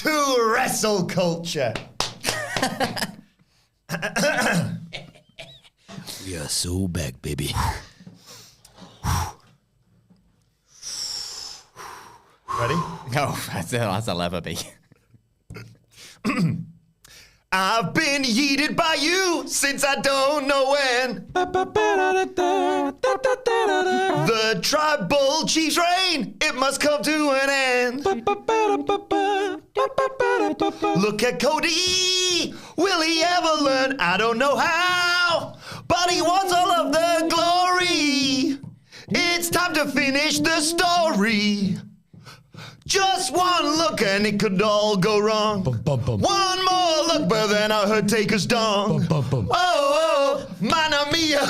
to WrestleCulture. We are so back, baby. Ready? No, that's a lever be. I've been yeeted by you since I don't know when. The tribal chief's reign, it must come to an end. Look at Cody, will he ever learn? I don't know how, but he wants all of the glory. It's time to finish the story. Just one look and it could all go wrong. One more look, but then I heard Taker's dong. Oh, mana mia.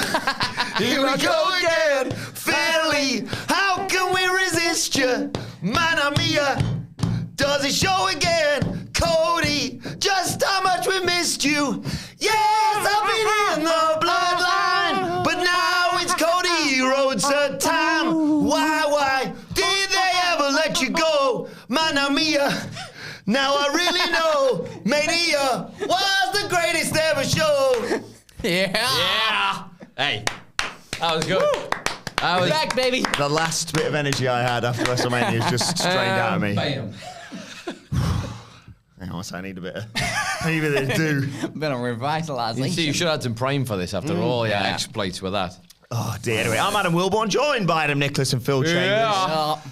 Here we go again. Philly, how can we resist you? Mana mia. Does it show again? Cody, just how much we missed you. Yes, I've been in the bloodline, but now it's Cody Rhodes' time. Why did they ever let you go? Mana mia. Now I really know Mania was the greatest ever show. Yeah. Hey, that was good. I was Back, baby. The last bit of energy I had after WrestleMania is just strained out of me. Bam. Hang on, I need a bit of do. Been on revitalisation. You see, you should have had some prime for this after all your exploits with that. Oh dear. Anyway, I'm Adam Wilbourn, joined by Adam Nicholas and Phil Chambers.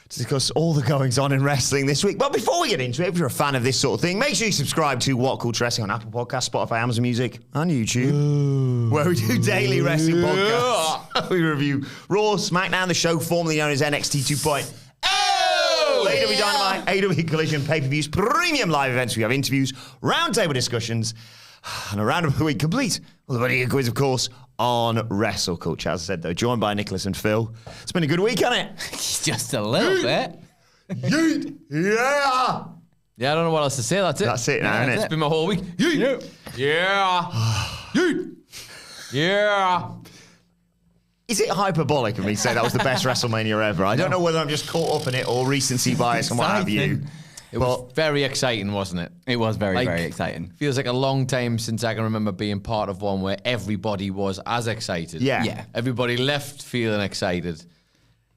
To discuss all the goings on in wrestling this week. But before we get into it, if you're a fan of this sort of thing, make sure you subscribe to What Culture Wrestling on Apple Podcasts, Spotify, Amazon Music, and YouTube, where we do daily wrestling podcasts. We review Raw, SmackDown, the show formerly known as NXT 2.0. AEW Dynamite, AEW Collision, pay-per-views, premium live events. We have interviews, roundtable discussions, and a roundup of the week complete with a buddy quiz, of course, on WrestleCulture. As I said, though, joined by Nicholas and Phil. It's been a good week, hasn't it? Just a little bit. Yeet. Yeah. Yeah, I don't know what else to say. That's it. That's it now, isn't It's it? been my whole week. Yeet. Yeah. Yeet. Yeah. Is it hyperbolic of me to say that was the best WrestleMania ever? I don't know whether I'm just caught up in it or recency bias and what have you. It was very exciting, wasn't it? It was very, Like, very exciting. Feels like a long time since I can remember being part of one where everybody was as excited. Yeah. Yeah. Everybody left feeling excited.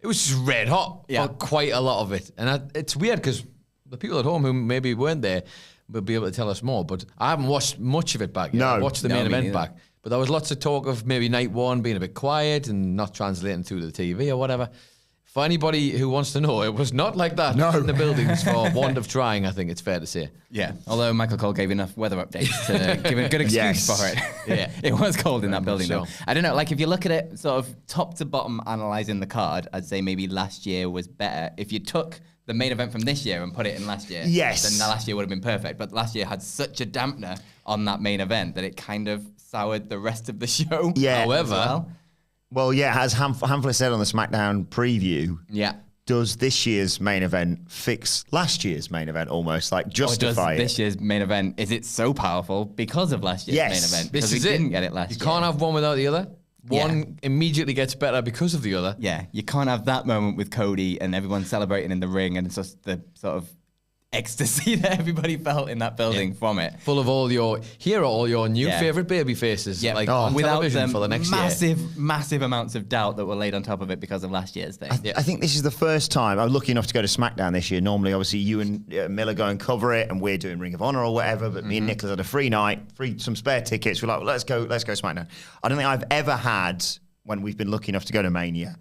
It was just red hot for quite a lot of it. And it's weird because the people at home who maybe weren't there will be able to tell us more. But I haven't watched much of it back yet. No. I watched the No, main me event neither. back. But there was lots of talk of maybe night one being a bit quiet and not translating through the TV or whatever. For anybody who wants to know, it was not like that in the buildings for want of trying, I think it's fair to say. Yeah, although Michael Cole gave enough weather updates to give a good excuse for it. Yeah. It was cold in that building, though. So. I don't know, like if you look at it sort of top to bottom, analysing the card, I'd say maybe last year was better. If you took the main event from this year and put it in last year, Yes. then the last year would have been perfect. But last year had such a dampener on that main event that it kind of soured the rest of the show. Yeah. However, Well, yeah, as Hamflett said on the SmackDown preview, Yeah. does this year's main event fix last year's main event almost? Like, Or does justify this it? year's main event, is it so powerful because of last year's Yes. main event? this Because we is didn't it. get it last You year. can't have one without the other. Yeah. One immediately gets better because of the other. Yeah, you can't have that moment with Cody and everyone celebrating in the ring and it's just the sort of ecstasy that everybody felt in that building from it. Full of all your new favorite baby faces, Yeah, like on without television the for the next year. massive amounts of doubt that were laid on top of it because of last year's thing. I think this is the first time I'm lucky enough to go to SmackDown this year. Normally, obviously, you and Miller go and cover it, and we're doing Ring of Honor or whatever. But me and Nicholas had a free night, some spare tickets. We're like, well, let's go SmackDown. I don't think I've ever had, when we've been lucky enough to go to Mania,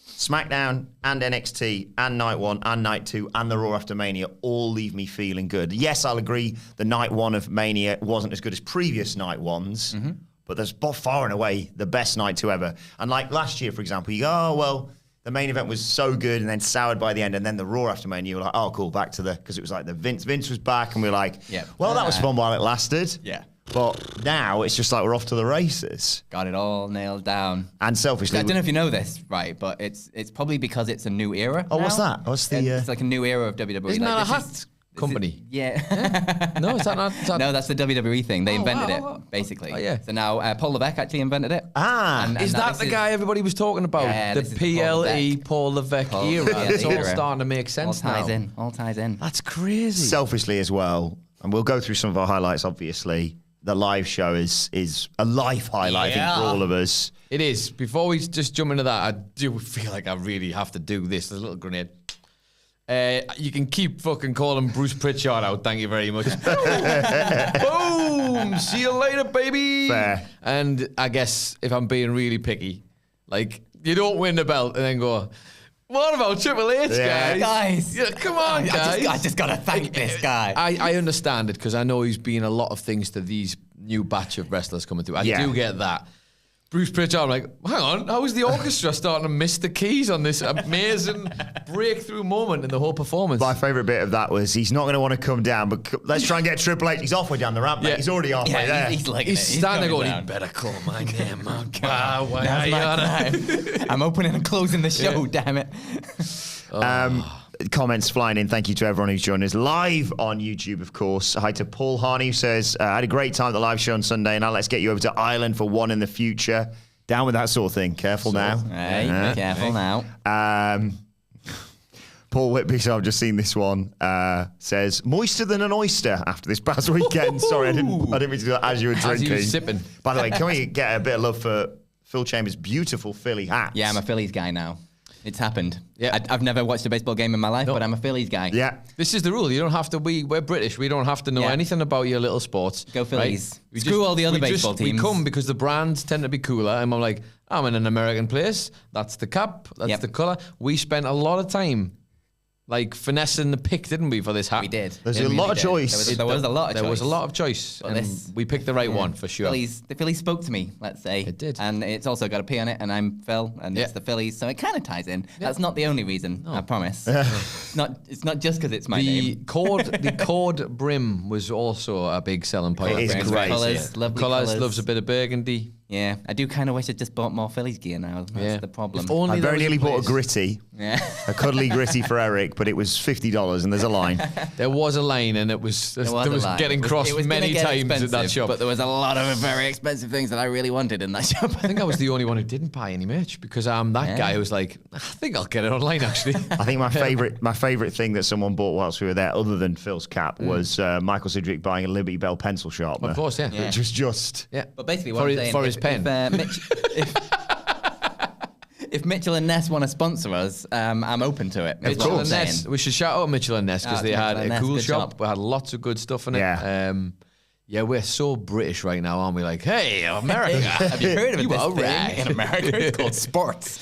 SmackDown and NXT and Night 1 and Night 2 and the Raw after Mania all leave me feeling good. Yes, I'll agree the Night 1 of Mania wasn't as good as previous Night 1s, but that's far and away the best Night 2 ever. And like last year, for example, you go, oh, well, the main event was so good and then soured by the end, and then the Raw after Mania, you were like, oh, cool, back to because it was like the Vince was back, and we were like, well, that was fun while it lasted. Yeah. But now it's just like we're off to the races. Got it all nailed down. And selfishly, I don't know if you know this, right, but it's probably because it's a new era. Oh, what's now. that? What's the? It's like a new era of WWE. Isn't like, that a this hat? is- company. Yeah. No, is that not? No, that's the WWE thing. They invented wow. it, basically. Oh, yeah. So now Paul Levesque actually invented it. And Is that the guy everybody was talking about? Yeah, The this is Paul PLE Paul Levesque era. yeah, It's all era. starting to make All sense ties now. in. All ties in. That's crazy. selfishly as well, and we'll go through some of our highlights, obviously. The live show is a life highlight, I think, for all of us. It is. Before we just jump into that, I do feel like I really have to do this. There's a little grenade. You can keep fucking calling Bruce Pritchard out. Thank you very much. Boom! See you later, baby. Fair. And I guess if I'm being really picky, like, you don't win the belt and then go, what about Triple H, Yeah. guys? Guys. Yeah, come on, guys. I just got to thank this guy. I understand it because I know he's been a lot of things to these new batch of wrestlers coming through. I Yeah. do get that. Bruce Pritchard, I'm like, hang on, how is the orchestra starting to miss the keys on this amazing breakthrough moment in the whole performance? My favourite bit of that was he's not going to want to come down, but let's try and get Triple H. He's halfway down the ramp, mate. Yeah. He's already halfway there. he's like He's standing there going, down. you better call my name. Wow, why Now's are you my on it? time. I'm opening and closing the show, damn it. Comments flying in. Thank you to everyone who's joined us live on YouTube, of course. Hi to Paul Harney, who says, I had a great time at the live show on Sunday. Now let's get you over to Ireland for one in the future. Down with that sort of thing. Careful now. Hey, careful now. Paul Whitby, so I've just seen this one, says, moister than an oyster after this past weekend. Sorry, I didn't mean to do that as you were drinking. As you were sipping. By the way, can we get a bit of love for Phil Chambers' beautiful Philly hats? Yeah, I'm a Phillies guy now. It's happened. Yeah. I've never watched a baseball game in my life, but I'm a Phillies guy. Yeah. This is the rule. You don't have to. We're British. We don't have to know Yeah. anything about your little sports. Go Phillies. Right? Screw all the other baseball teams. We come because the brands tend to be cooler, and I'm like, I'm in an American place. That's the cap. That's Yep. the color. We spent a lot of time, like, finessing the pick, didn't we, for this hat? We did. There's We a lot really of did. choice. There was a lot of choice. There was a lot of choice, Well, and this- we picked the right one for sure. The Phillies spoke to me, let's say. It did. And it's also got a P on it, and I'm Phil, and Yeah. it's the Phillies, so it kind of ties in. That's not the only reason, I promise. It's not just because it's my The name. cord brim was also a big selling point. It is Brand great. Colours, lovely Colours, colours. loves a bit of burgundy. Yeah, I do kind of wish I just bought more Phillies gear now. That's Yeah. the problem. If only I there very was nearly bought a place. gritty, Yeah. a cuddly gritty for Eric, but it was $50 and there's a line. There was a line, and it was There there was a was line. getting crossed It was gonna many get times in that expensive, shop. But there was a lot of very expensive things that I really wanted in that shop. I think I was the only one who didn't buy any merch because I'm that guy who was like, I think I'll get it online actually. I think my favorite thing that someone bought whilst we were there, other than Phil's cap, was Michael Sidgwick buying a Liberty Bell pencil sharpener. Of course, yeah. Which was just... Yeah. But basically, what for I'm his, saying, for his pen. If Mitchell and Ness want to sponsor us, I'm open to it. Is what Mitchell I'm and saying. Ness. We should shout out Mitchell and Ness because Ah, they had Mitchell and a Ness, cool good shop. shop. We had lots of good stuff in it. Yeah. Yeah, we're so British right now, aren't we? Like, hey, America. Have you heard of You this are thing right. in America? It's called sports.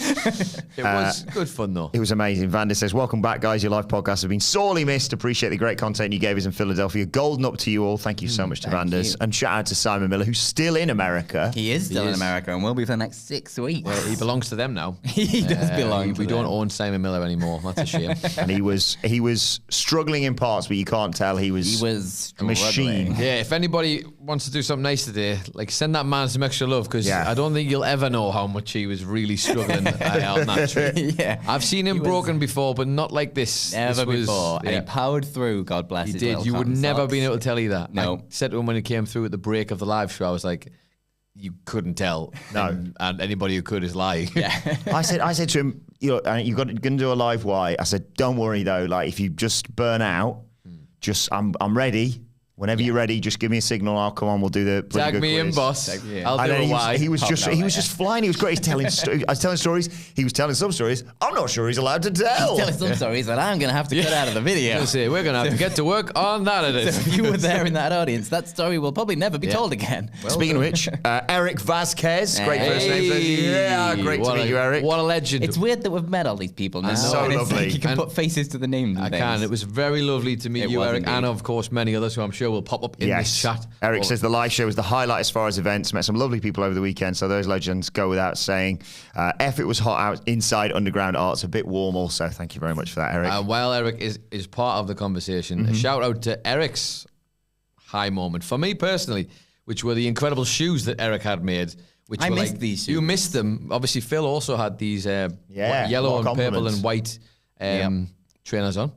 It was good fun though. It was amazing. Vanda says, welcome back, guys. Your live podcasts have been sorely missed. Appreciate the great content you gave us in Philadelphia. Golden up to you all. Thank you so much to thank Vandas. you. And shout out to Simon Miller, who's still in America. He is still He in is. America and will be for the next 6 weeks. Well, he belongs to them now. He does belong to We don't them. own Simon Miller anymore. That's a shame. And he was struggling in parts, but you can't tell he was a a machine. Yeah, if anybody wants to do something nice today, like send that man some extra love because Yeah. I don't think you'll ever know how much he was really struggling on that tree. Yeah. I've seen him He was- broken before, but not like this. Never This was- before. And yeah. he powered through, God bless He his did. little You would cotton never socks. been able to tell you that. No. I said to him when he came through at the break of the live show, I was like, you couldn't tell. No. And anybody who could is lying. Yeah. I said to him, you're going to do a live Y. I said, don't worry though. Like if you just burn out, just I'm ready. Whenever you're ready, just give me a signal. I'll come on. We'll do the bloody Tag good me in, quiz. boss. Yeah. I'll And do then a he was, Y. he was just Pop he out was there. just flying. He was great. He's telling I was telling stories. He was telling some stories. I'm not sure he's allowed to tell. Telling some stories that I'm going to have to cut out of the video. Gonna say, we're gonna have to get to work on that. It So is. if you were there in that audience, that story will probably never be told again. Speaking of which, Eric Vasquez, great first name. Yeah, great to What meet a- you, Eric. What a legend. It's weird that we've met all these people now. So and it's lovely. Like you can And- put faces to the names. And I things. can. It was very lovely to meet It you, was Eric, indeed. and of course many others who I'm sure will pop up in this chat. Eric Or- says the live show was the highlight as far as events. Met some lovely people over the weekend, so those legends go without saying. If it was hot out inside Underground Arts, a bit warm also. Thank you very much for that, Eric. While Eric is part of the conversation, a shout out to Eric's high moment for me personally, which were the incredible shoes that Eric had made. Which I were missed like, these You shoes. missed them. Obviously, Phil also had these Yeah, yellow more and purple compliments. and white trainers on.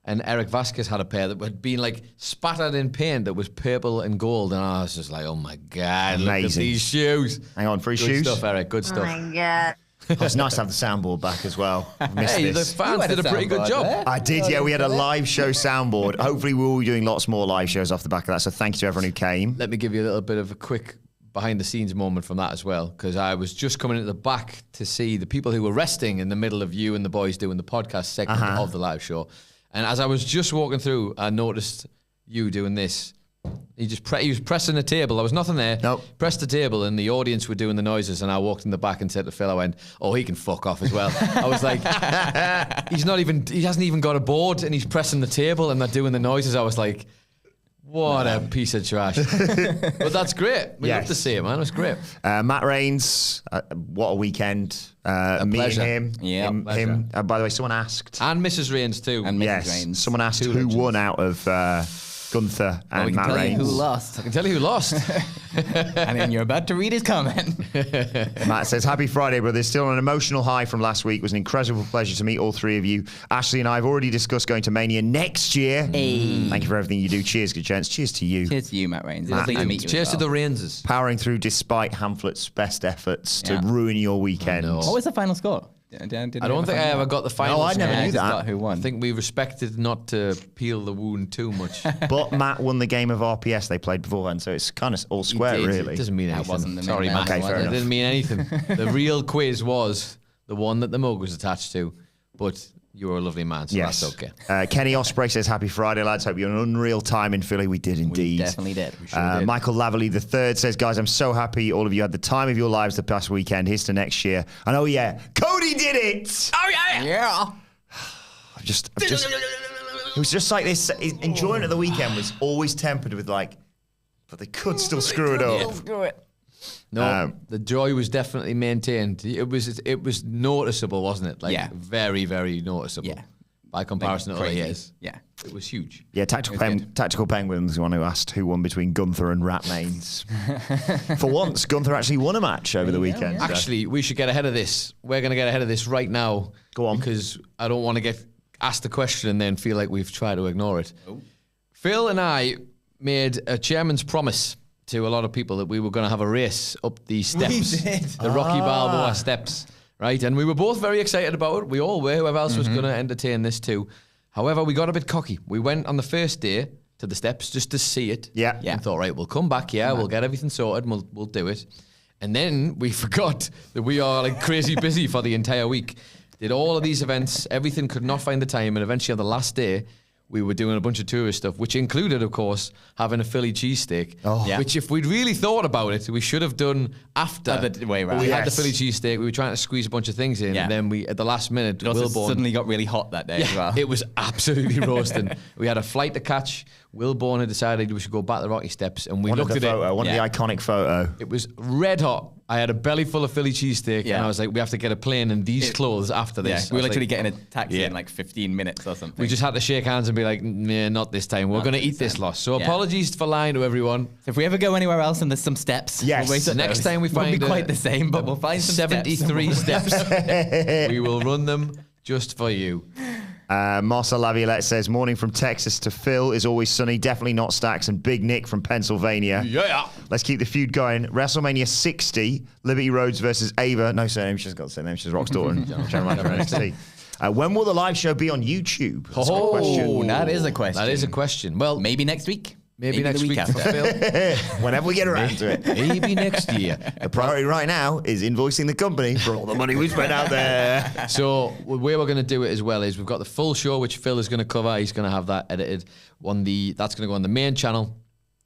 and Eric Vasquez had a pair that had been like spattered in paint that was purple and gold, and I was just like, oh my God, look at these shoes. Hang on, free Good shoes. stuff, Eric. Good stuff. Oh my God. Oh, it's nice to have the soundboard back as well. I missed Hey, this. the fans had did a a pretty good soundboard job. there. I did, yeah. We had a live show soundboard. Hopefully, we'll be doing lots more live shows off the back of that. So thank you to everyone who came. Let me give you a little bit of a quick behind the scenes moment from that as well, because I was just coming at the back to see the people who were resting in the middle of you and the boys doing the podcast segment of the live show. And as I was just walking through, I noticed you doing this. He was pressing the table. There was nothing there. Nope. Pressed the table, and the audience were doing the noises. And I walked in the back and said to Phil, I went, "Oh, he can fuck off as well." I was like, he hasn't even got a board, and he's pressing the table, and they're doing the noises. I was like, what a piece of trash. But that's great. We love to see it, man. It was great. Matt Rains, what a weekend. Meeting pleasure. him. Yeah, him. By the way, someone asked. And Mrs. Rains too. And Mrs. Yes, Reigns. someone asked Two who legends. won out of Gunther Well, we and can Matt tell you Rains. who lost. I can tell you who lost. And then you're about to read his comment. Matt says, happy Friday, brothers. Still on an emotional high from last week. It was an incredible pleasure to meet all three of you. Ashley and I have already discussed going to Mania next year. Hey. Thank you for everything you do. Cheers, good gents. Cheers to you. Cheers to you, Matt Rains. It's Matt, lovely to and meet you. Cheers as to well. the Rainses. Powering through despite Hamlet's best efforts to Yeah. ruin your weekend. I know. What was the final score? I don't think I ever got the final. No, I never score. knew I just that. got who won. I think we respected not to peel the wound too much. But Matt won the game of RPS they played beforehand, so it's kind of all square, did. really. It doesn't mean That anything. wasn't the main Sorry, event, Matt. Okay, fair It enough. didn't mean anything. The real quiz was the one that the mug was attached to, but you were a lovely man, so Yes. that's okay. Kenny Osprey says, happy Friday, lads. Hope you had an unreal time in Philly. We did indeed. We definitely did. We sure did. Michael Laverly III says, guys, I'm so happy all of you had the time of your lives the past weekend. Here's to next year. And oh, yeah, Cody did it. Oh, yeah. Yeah. I've just, it was just like this. Enjoyment of the weekend was always tempered with like, but they could still screw it up. Screw it. No, the joy was definitely maintained. It was noticeable, wasn't it? Like Yeah. very, very noticeable. Yeah. By comparison to other Crazy. years. Yeah. It was huge. Yeah, It was good. Tactical Penguin was the one who asked who won between Gunther and Rat Mains. For once, Gunther actually won a match over the weekend. so- Actually, we should get ahead of this. We're going to get ahead of this right now. Go on. Because I don't want to get asked the question and then feel like we've tried to ignore it. Phil and I made a chairman's promise to a lot of people that we were going to have a race up these steps. did. The Rocky Balboa steps. Right? And we were both very excited about it. We all were. Whoever else was going to entertain this too. However, we got a bit cocky. We went on the first day to the steps just to see it. Yeah. And thought, right, we'll come back here, we'll get everything sorted, and we'll do it. And then we forgot that we are like crazy busy for the entire week. Did all of these events, everything, could not find the time, and eventually on the last day, we were doing a bunch of tourist stuff, which included, of course, having a Philly cheesesteak. Yeah. Which, if we'd really thought about it, we should have done after. Other way But round. we had the Yes. Philly cheesesteak. We were trying to squeeze a bunch of things in, Yeah. and then we, at the last minute, It also Wilbourn. suddenly got really hot that day as well. It was absolutely roasting. We had a flight to catch. Wilbourn had decided we should go back the Rocky Steps, and we One of looked the at photo, it. one of the iconic photo. It was red hot. I had a belly full of Philly cheesesteak, and Yeah. I was like, we have to get a plane in these clothes after Yeah, this. we I were was literally like, getting a taxi Yeah. in like 15 minutes or something. we just had to shake hands and be like, nah, not this time. We're Not going to this eat this time. loss. So Yeah. apologies for lying to everyone. So if we ever go anywhere else and there's some steps, Yes. we'll wait at Next those. time we Won't find be quite the same, but we'll find some 73 steps. We will run them just for you. Marcel Laviolette says, morning from Texas to Phil is always sunny. Definitely not Stacks and Big Nick from Pennsylvania. Yeah. Let's keep the feud going. WrestleMania 60, Liberty Rhodes versus Ava. No surname, she's got the same name. She's Rock Staunton. Trying to remind her of NXT. When will the live show be on YouTube? That's a good question. that is a question. That is a question. Well, Maybe next week. maybe next the week after. for Phil. Whenever we get around to it. Maybe next year. The priority right now is invoicing the company for all the money we spent out there. So the way we're going to do it as well is we've got the full show, which Phil is going to cover. He's going to have that edited on that's going to go on the main channel.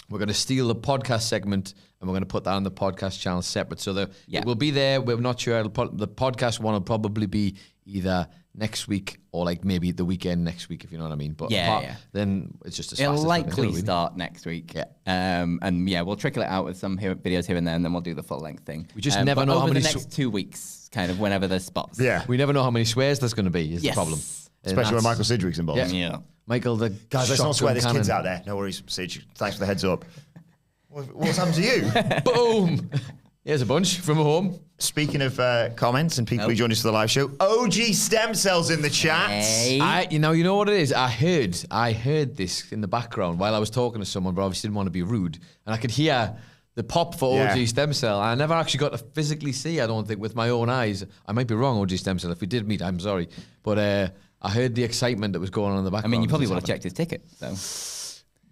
We're going to steal the podcast segment and we're going to put that on the podcast channel separate. So it will be there. We're not sure. The podcast one will probably be either next week or like maybe the weekend next week, if you know what I mean. But then it's just as It'll fast as we can do, likely really. start next week. Yeah. And yeah, we'll trickle it out with some videos here and there, and then we'll do the full length thing. We just never but know how over many the next 2 weeks, kind of whenever there's spots. Yeah. We never know how many swears there's going to be is the Yes. problem. And Especially when that's- Michael Sidgwick's involved. Yeah. Yeah. Michael, the Guys, let's not swear. There's shotgun kids cannon. out there. No worries, Sidge. Thanks for the heads up. What's happened to you? Boom. Here's a bunch from home. Speaking of comments and people who joined us for the live show, OG Stem Cells in the chat. Hey. You know what it is? I heard this in the background while I was talking to someone, but obviously didn't want to be rude. And I could hear the pop for OG Stem Cell. I never actually got to physically see, I don't think, with my own eyes. I might be wrong, OG Stem Cell. If we did meet, I'm sorry. But I heard the excitement that was going on in the background. I mean, you probably would have checked his ticket, so...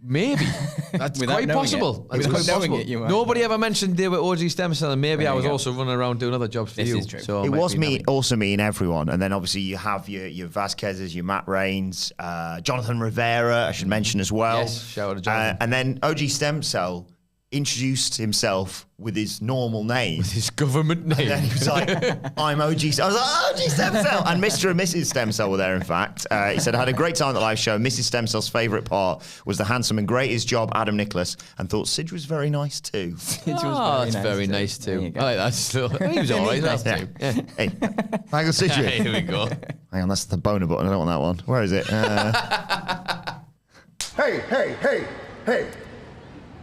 Maybe. That's quite possible. That's quite possible. Nobody ever mentioned they were OG Stem Cell, and maybe I was also running around doing other jobs for you. This is true. So it was also me and everyone. And then obviously you have your Vasquez's, your Matt Reigns, Jonathan Rivera, I should mention as well. Yes, shout out to Jonathan. And then OG Stem Cell introduced himself with his normal name. With his government name. And then he was like, I'm OG. I was like, OG Stem Cell. And Mr. and Mrs. Stem Cell were there, in fact. He said, I had a great time at the live show. Mrs. Stem Cell's favourite part was the handsome and greatest job, Adam Nicholas, and thought Sidge was very nice too. That's very nice too. I like that still. He was all right. That's too. Yeah. Hey, hang on, Sidge. Here we go. Hang on, that's the boner button. I don't want that one. Where is it? Hey.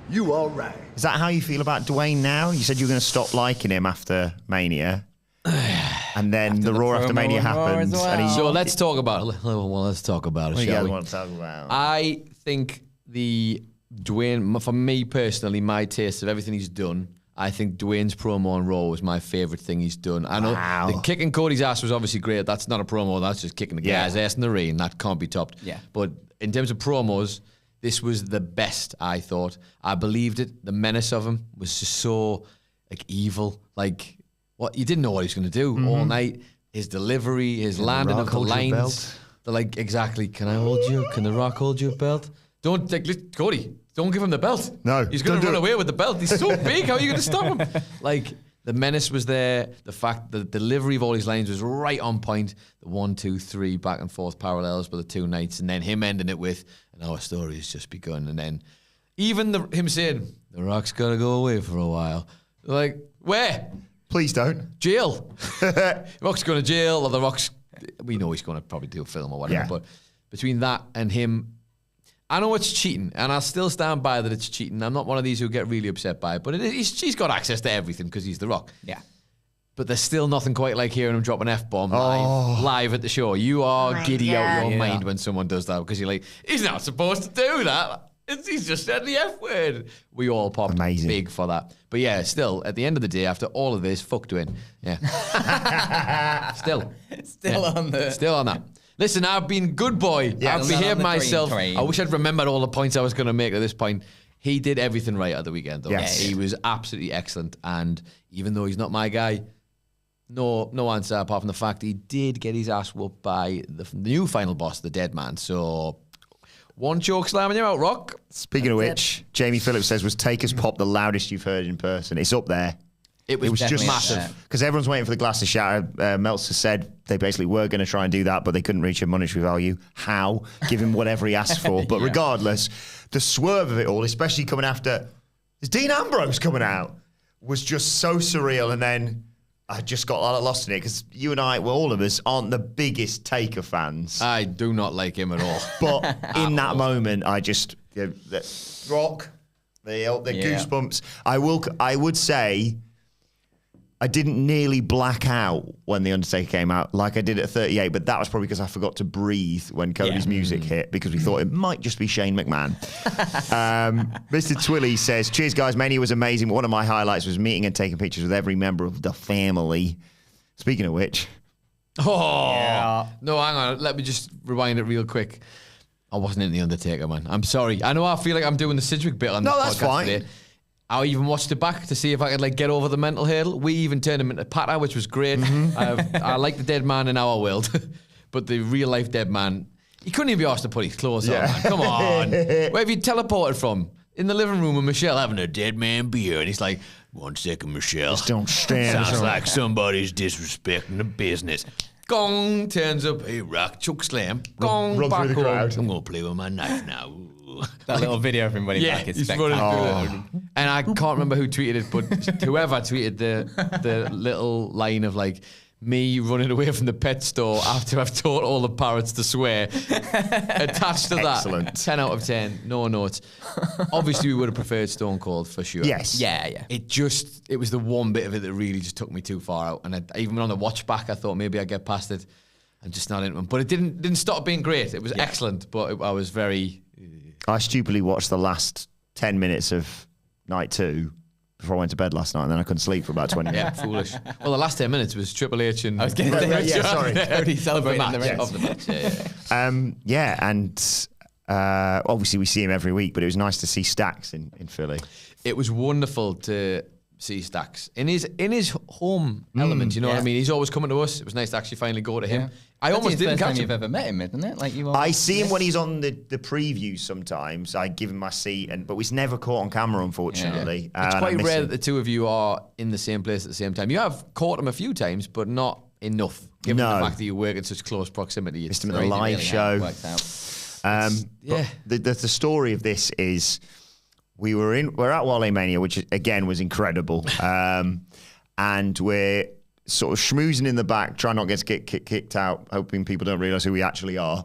You all right? Is that how you feel about Dwayne now? You said you were going to stop liking him after Mania. And then the Raw after Mania happened. well. And So let's talk about it. Well, let's talk about it, what do you shall guys we? want to talk about? I think the Dwayne, for me personally, my taste of everything he's done, I think Dwayne's promo on Raw was my favourite thing he's done. I know the kicking Cody's ass was obviously great. That's not a promo. That's just kicking the guy's ass in the ring. That can't be topped. Yeah. But in terms of promos, this was the best, I thought. I believed it. The menace of him was just so evil. You didn't know what he was going to do all night. His delivery, his landing of the lines. They're exactly, can I hold you? Can The Rock hold your belt? Don't, Cody, don't give him the belt. No, he's going to run away with the belt. He's so big. How are you going to stop him? The menace was there. The fact the delivery of all his lines was right on point. The 1, 2, 3 back and forth parallels for the 2 nights, and then him ending it with, and our story has just begun. And then even him saying, The Rock's got to go away for a while. Where? Please don't. Jail. Rock's going to jail, or The Rock's, we know he's going to probably do a film or whatever, but between that and him, I know it's cheating, and I'll still stand by that it's cheating. I'm not one of these who get really upset by it, but he's got access to everything because he's The Rock. Yeah. But there's still nothing quite like hearing him drop an F-bomb live at the show. You are giddy out your mind when someone does that because you're like, he's not supposed to do that. He's just said the F word. We all popped big for that. But yeah, still, at the end of the day, after all of this, fuck Dwayne. Yeah. Still on that. Listen, I've been good boy. I've behaved myself. I wish I'd remembered all the points I was going to make at this point. He did everything right at the weekend, though. Yes. He was absolutely excellent. And even though he's not my guy, no answer apart from the fact he did get his ass whooped by the new final boss, the Dead Man. So, one choke slam and you're out, Rock. Speaking of which, Jamie Phillips says, was Taker's pop the loudest you've heard in person? It's up there. It was just massive. Because everyone's waiting for the glass to shatter. Meltzer said they basically were going to try and do that, but they couldn't reach a monetary value. How? Give him whatever he asked for. But regardless, the swerve of it all, especially coming after Dean Ambrose coming out, was just so surreal. And then I just got lost in it because you and I, well, all of us, aren't the biggest Taker fans. I do not like him at all. But in that moment, I just, the Rock, the goosebumps. I would say, I didn't nearly black out when The Undertaker came out like I did at 38, but that was probably because I forgot to breathe when Cody's music hit because we thought it might just be Shane McMahon. Mr. Twilly says, cheers guys, Mania was amazing. One of my highlights was meeting and taking pictures with every member of the family. Speaking of which. No, hang on. Let me just rewind it real quick. I wasn't in The Undertaker, man. I'm sorry. I know I feel like I'm doing the Sidgwick bit on the podcast that's fine. today. I even watched it back to see if I could get over the mental hurdle. We even turned him into patter, which was great. I like the Dead Man in our world, but the real life Dead Man, he couldn't even be asked to put his clothes on. Man. Come on, where have you teleported from? In the living room with Michelle having a Dead Man beer, and he's like, "1 second, Michelle. Just don't stand. Sounds like somebody's disrespecting the business." Gong turns up. Hey, Rock, choke slam. Gong run back through the home. crowd. I'm gonna play with my knife now. That little video of him running back is he's running spectacular. through it. And I can't remember who tweeted it, but whoever tweeted the little line of me running away from the pet store after I've taught all the parrots to swear. Attached to that, Excellent. 10 out of 10, no notes. Obviously, we would have preferred Stone Cold for sure. Yes. Yeah. It was the one bit of it that really just took me too far out. And even on the watch back, I thought maybe I'd get past it. I'm just not into it. But it didn't stop being great. It was excellent, but I was very... I stupidly watched the last 10 minutes of night 2 before I went to bed last night, and then I couldn't sleep for about 20 minutes. Yeah, foolish. Well, the last 10 minutes was Triple H and... I was going to say, Yeah, sorry. Cody celebrating the ring. Of the match, yeah. And obviously we see him every week, but it was nice to see Stacks in Philly. It was wonderful to see Stacks in his home element. You know what I mean? He's always coming to us. It was nice to actually finally go to him. I almost didn't catch him. You've ever met him, isn't it? Like you. I see him when he's on the previews sometimes. I give him my seat, but he's never caught on camera, unfortunately. It's And I quite miss rare him. that the two of you are in the same place at the same time. You have caught him a few times, but not enough. Given No. the fact that you work in such close proximity. Missed him at the live show. Worked out. But the story of this is we're at WrestleMania, which again was incredible, and we're sort of schmoozing in the back, trying not to get kicked out, hoping people don't realise who we actually are.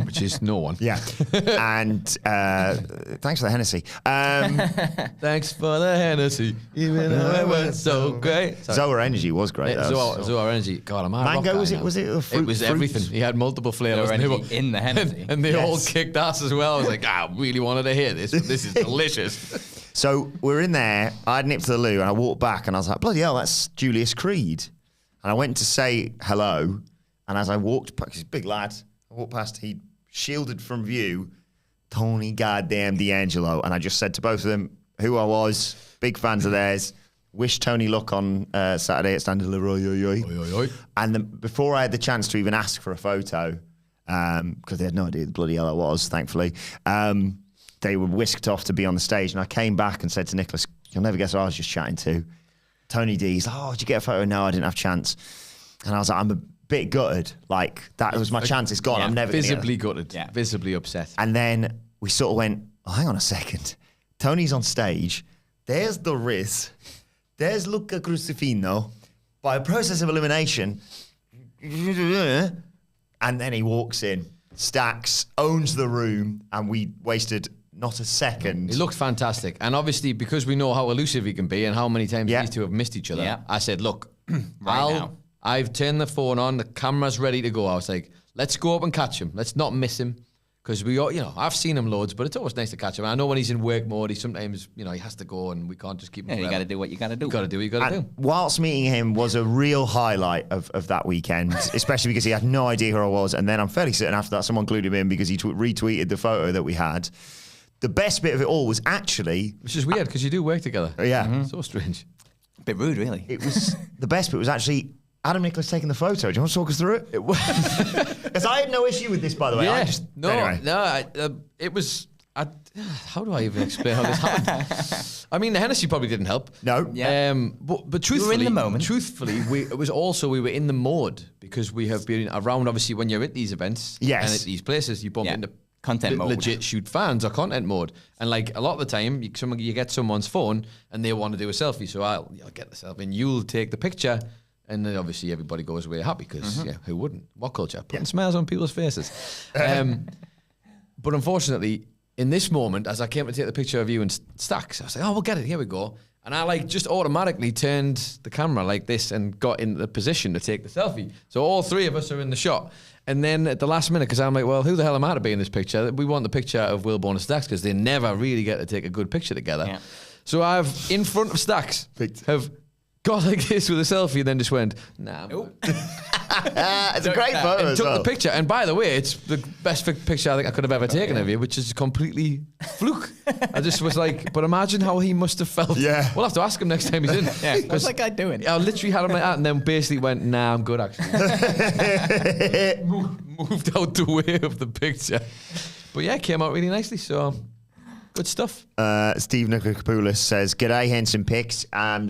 Which is no one. Yeah, and thanks for the Hennessy. Thanks for the Hennessy, even though it was so great. Zoa Energy was great. though. Zoa Energy. God, I'm Mango, was it a fruit? It was everything. He had multiple flavors. Zoa Energy in the Hennessy. And they all Yes. kicked ass as well. I was like, I really wanted to hear this, but this is delicious. So we're in there. I'd nipped to the loo and I walked back and I was like, bloody hell, that's Julius Creed. And I went to say hello. And as I walked past, he's a big lad, I walked past, he shielded from view Tony goddamn D'Angelo. And I just said to both of them who I was, big fans of theirs. Wish Tony luck on Saturday at Stand and Deliver. And then before I had the chance to even ask for a photo, because they had no idea the bloody hell I was, thankfully, they were whisked off to be on the stage. And I came back and said to Nicholas, you'll never guess who I was just chatting to. Tony D's, did you get a photo? No, I didn't have a chance. And I was like, I'm a bit gutted. Like, that was my chance. It's gone. I'm never gonna get it. Visibly gutted. Visibly upset. And then we sort of went, hang on a second. Tony's on stage. There's The Riz. There's Luca Crucifino. By a process of elimination. And then he walks in. Stacks, owns the room. And we wasted not a second. He looked fantastic. And obviously, because we know how elusive he can be and how many times these two have missed each other, I said, look, I've turned the phone on, the camera's ready to go. I was like, let's go up and catch him. Let's not miss him. Because I've seen him loads, but it's always nice to catch him. I know when he's in work mode, he sometimes, he has to go and we can't just keep him forever. You got to do what you got to do. You got to do what you got to do. Whilst meeting him was a real highlight of that weekend, especially because he had no idea who I was. And then I'm fairly certain after that someone glued him in because he retweeted the photo that we had. The best bit of it all was actually... Which is weird because you do work together. Yeah. So strange. A bit rude, really. It was... the best bit was actually Adam Nicholas taking the photo. Do you want to talk us through it? Because I had no issue with this, by the way. It was... how do I even explain how this happened? I mean, the Hennessy probably didn't help. No. Yeah. But truthfully, were in the moment. Truthfully, we were in the mode because we have been around. Obviously, when you're at these events and at these places, you bump into content mode. legit shoot fans or content mode, and like a lot of the time, you get someone's phone and they want to do a selfie, so I'll get the selfie and you'll take the picture. And then obviously everybody goes away happy because who wouldn't? What culture? Putting smiles on people's faces. But unfortunately, in this moment, as I came to take the picture of you and Stacks, I was like, we'll get it. Here we go. And I just automatically turned the camera like this and got in the position to take the selfie. So all three of us are in the shot. And then at the last minute, because I'm like, well, who the hell am I to be in this picture? We want the picture of Wilbourn and Stacks because they never really get to take a good picture together. Yeah. So I've, in front of Stacks, have got like this with a selfie and then just went, nah. Nope. It's a great photo. And took the picture. And by the way, it's the best picture I think I could have ever taken of you, which is completely fluke. I just was like, but imagine how he must have felt. Yeah. We'll have to ask him next time he's in. What's that guy doing? I literally had him like that and then basically went, nah, I'm good actually. Moved out the way of the picture. But yeah, it came out really nicely, so good stuff. Steve Nikopoulos says, g'day, Henson Picks.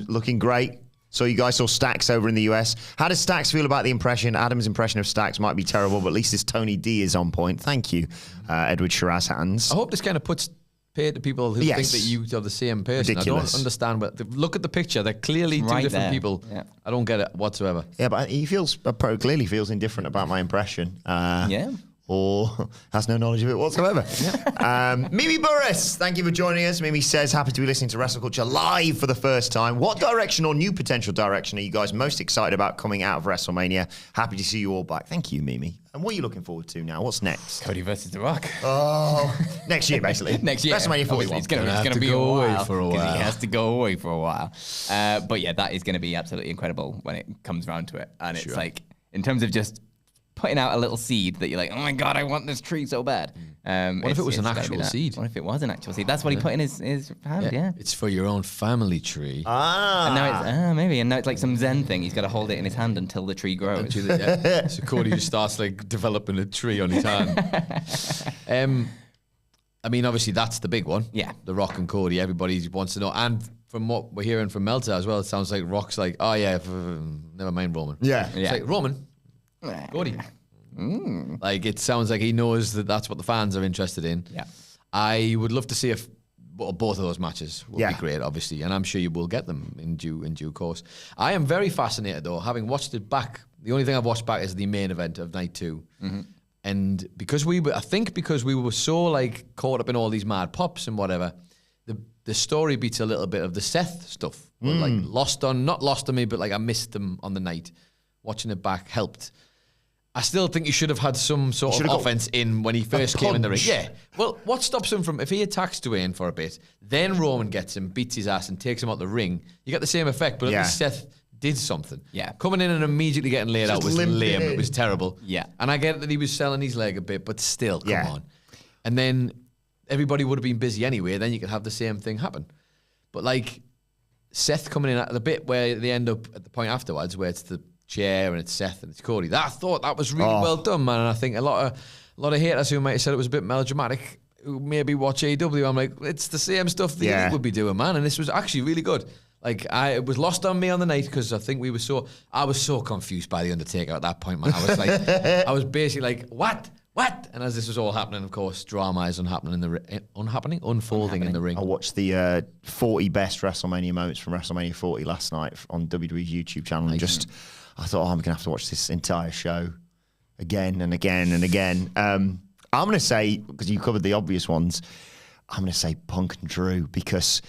Looking great. So you guys saw Stacks over in the US. How does Stacks feel about the impression? Adam's impression of Stacks might be terrible, but at least his Tony D is on point. Thank you, Edward Shiraz Hands. I hope this kind of puts pay to people who think that you are the same person. Ridiculous. I don't understand. But look at the picture; they're clearly two different people. Yeah. I don't get it whatsoever. Yeah, but he clearly feels indifferent about my impression. Or has no knowledge of it whatsoever. Mimi Burris, thank you for joining us. Mimi says, happy to be listening to WrestleCulture live for the first time. What direction or new potential direction are you guys most excited about coming out of WrestleMania? Happy to see you all back. Thank you, Mimi. And what are you looking forward to now? What's next? Cody versus The Rock. Oh, next year, basically. Next year. WrestleMania 41. It's going to be a while for a while. He has to go away for a while. But yeah, that is going to be absolutely incredible when it comes around to it. And it's like, in terms of just putting out a little seed that you're like, oh my God, I want this tree so bad. What if it was an actual seed? What if it was an actual seed? That's what he put in his hand, yeah. It's for your own family tree. And now it's, maybe. And now it's like some Zen thing. He's got to hold it in his hand until the tree grows. So Cody just starts like developing a tree on his hand. I mean, obviously that's the big one. Yeah. The Rock and Cody, everybody wants to know. And from what we're hearing from Meltzer as well, it sounds like Rock's like, oh yeah, never mind Roman. Yeah. It's like, Roman? Cody. Like, it sounds like he knows that that's what the fans are interested in. Yeah. I would love to see if both of those matches would be great, obviously, and I'm sure you will get them in due course. I am very fascinated, though, having watched it back. The only thing I've watched back is the main event of night 2. And because we were so like caught up in all these mad pops and whatever, the story beats a little bit of the Seth stuff. Like not lost on me, but like I missed them on the night. Watching it back helped. I still think he should have had some sort of offense in when he first came in the ring. Yeah. Well, what stops him from, if he attacks Dwayne for a bit, then Roman gets him, beats his ass and takes him out the ring, you get the same effect, but at least Seth did something. Yeah. Coming in and immediately getting laid out was lame. It was terrible. Yeah. And I get that he was selling his leg a bit, but still, come on. And then everybody would have been busy anyway, then you could have the same thing happen. But like, Seth coming in at the bit where they end up at the point afterwards, where it's the chair and it's Seth and it's Cody. I thought that was really well done, man. And I think a lot of haters who might have said it was a bit melodramatic, who maybe watch AEW, I'm like, it's the same stuff the Elite would be doing, man. And this was actually really good. Like, it was lost on me on the night because I think I was so confused by the Undertaker at that point, man. I was like, I was basically like, what? And as this was all happening, of course, drama is unfolding in the ring. I watched the 40 best WrestleMania moments from WrestleMania 40 last night on WWE's YouTube channel, and I thought, I'm going to have to watch this entire show again and again and again. I'm going to say, because you covered the obvious ones, I'm going to say Punk and Drew, because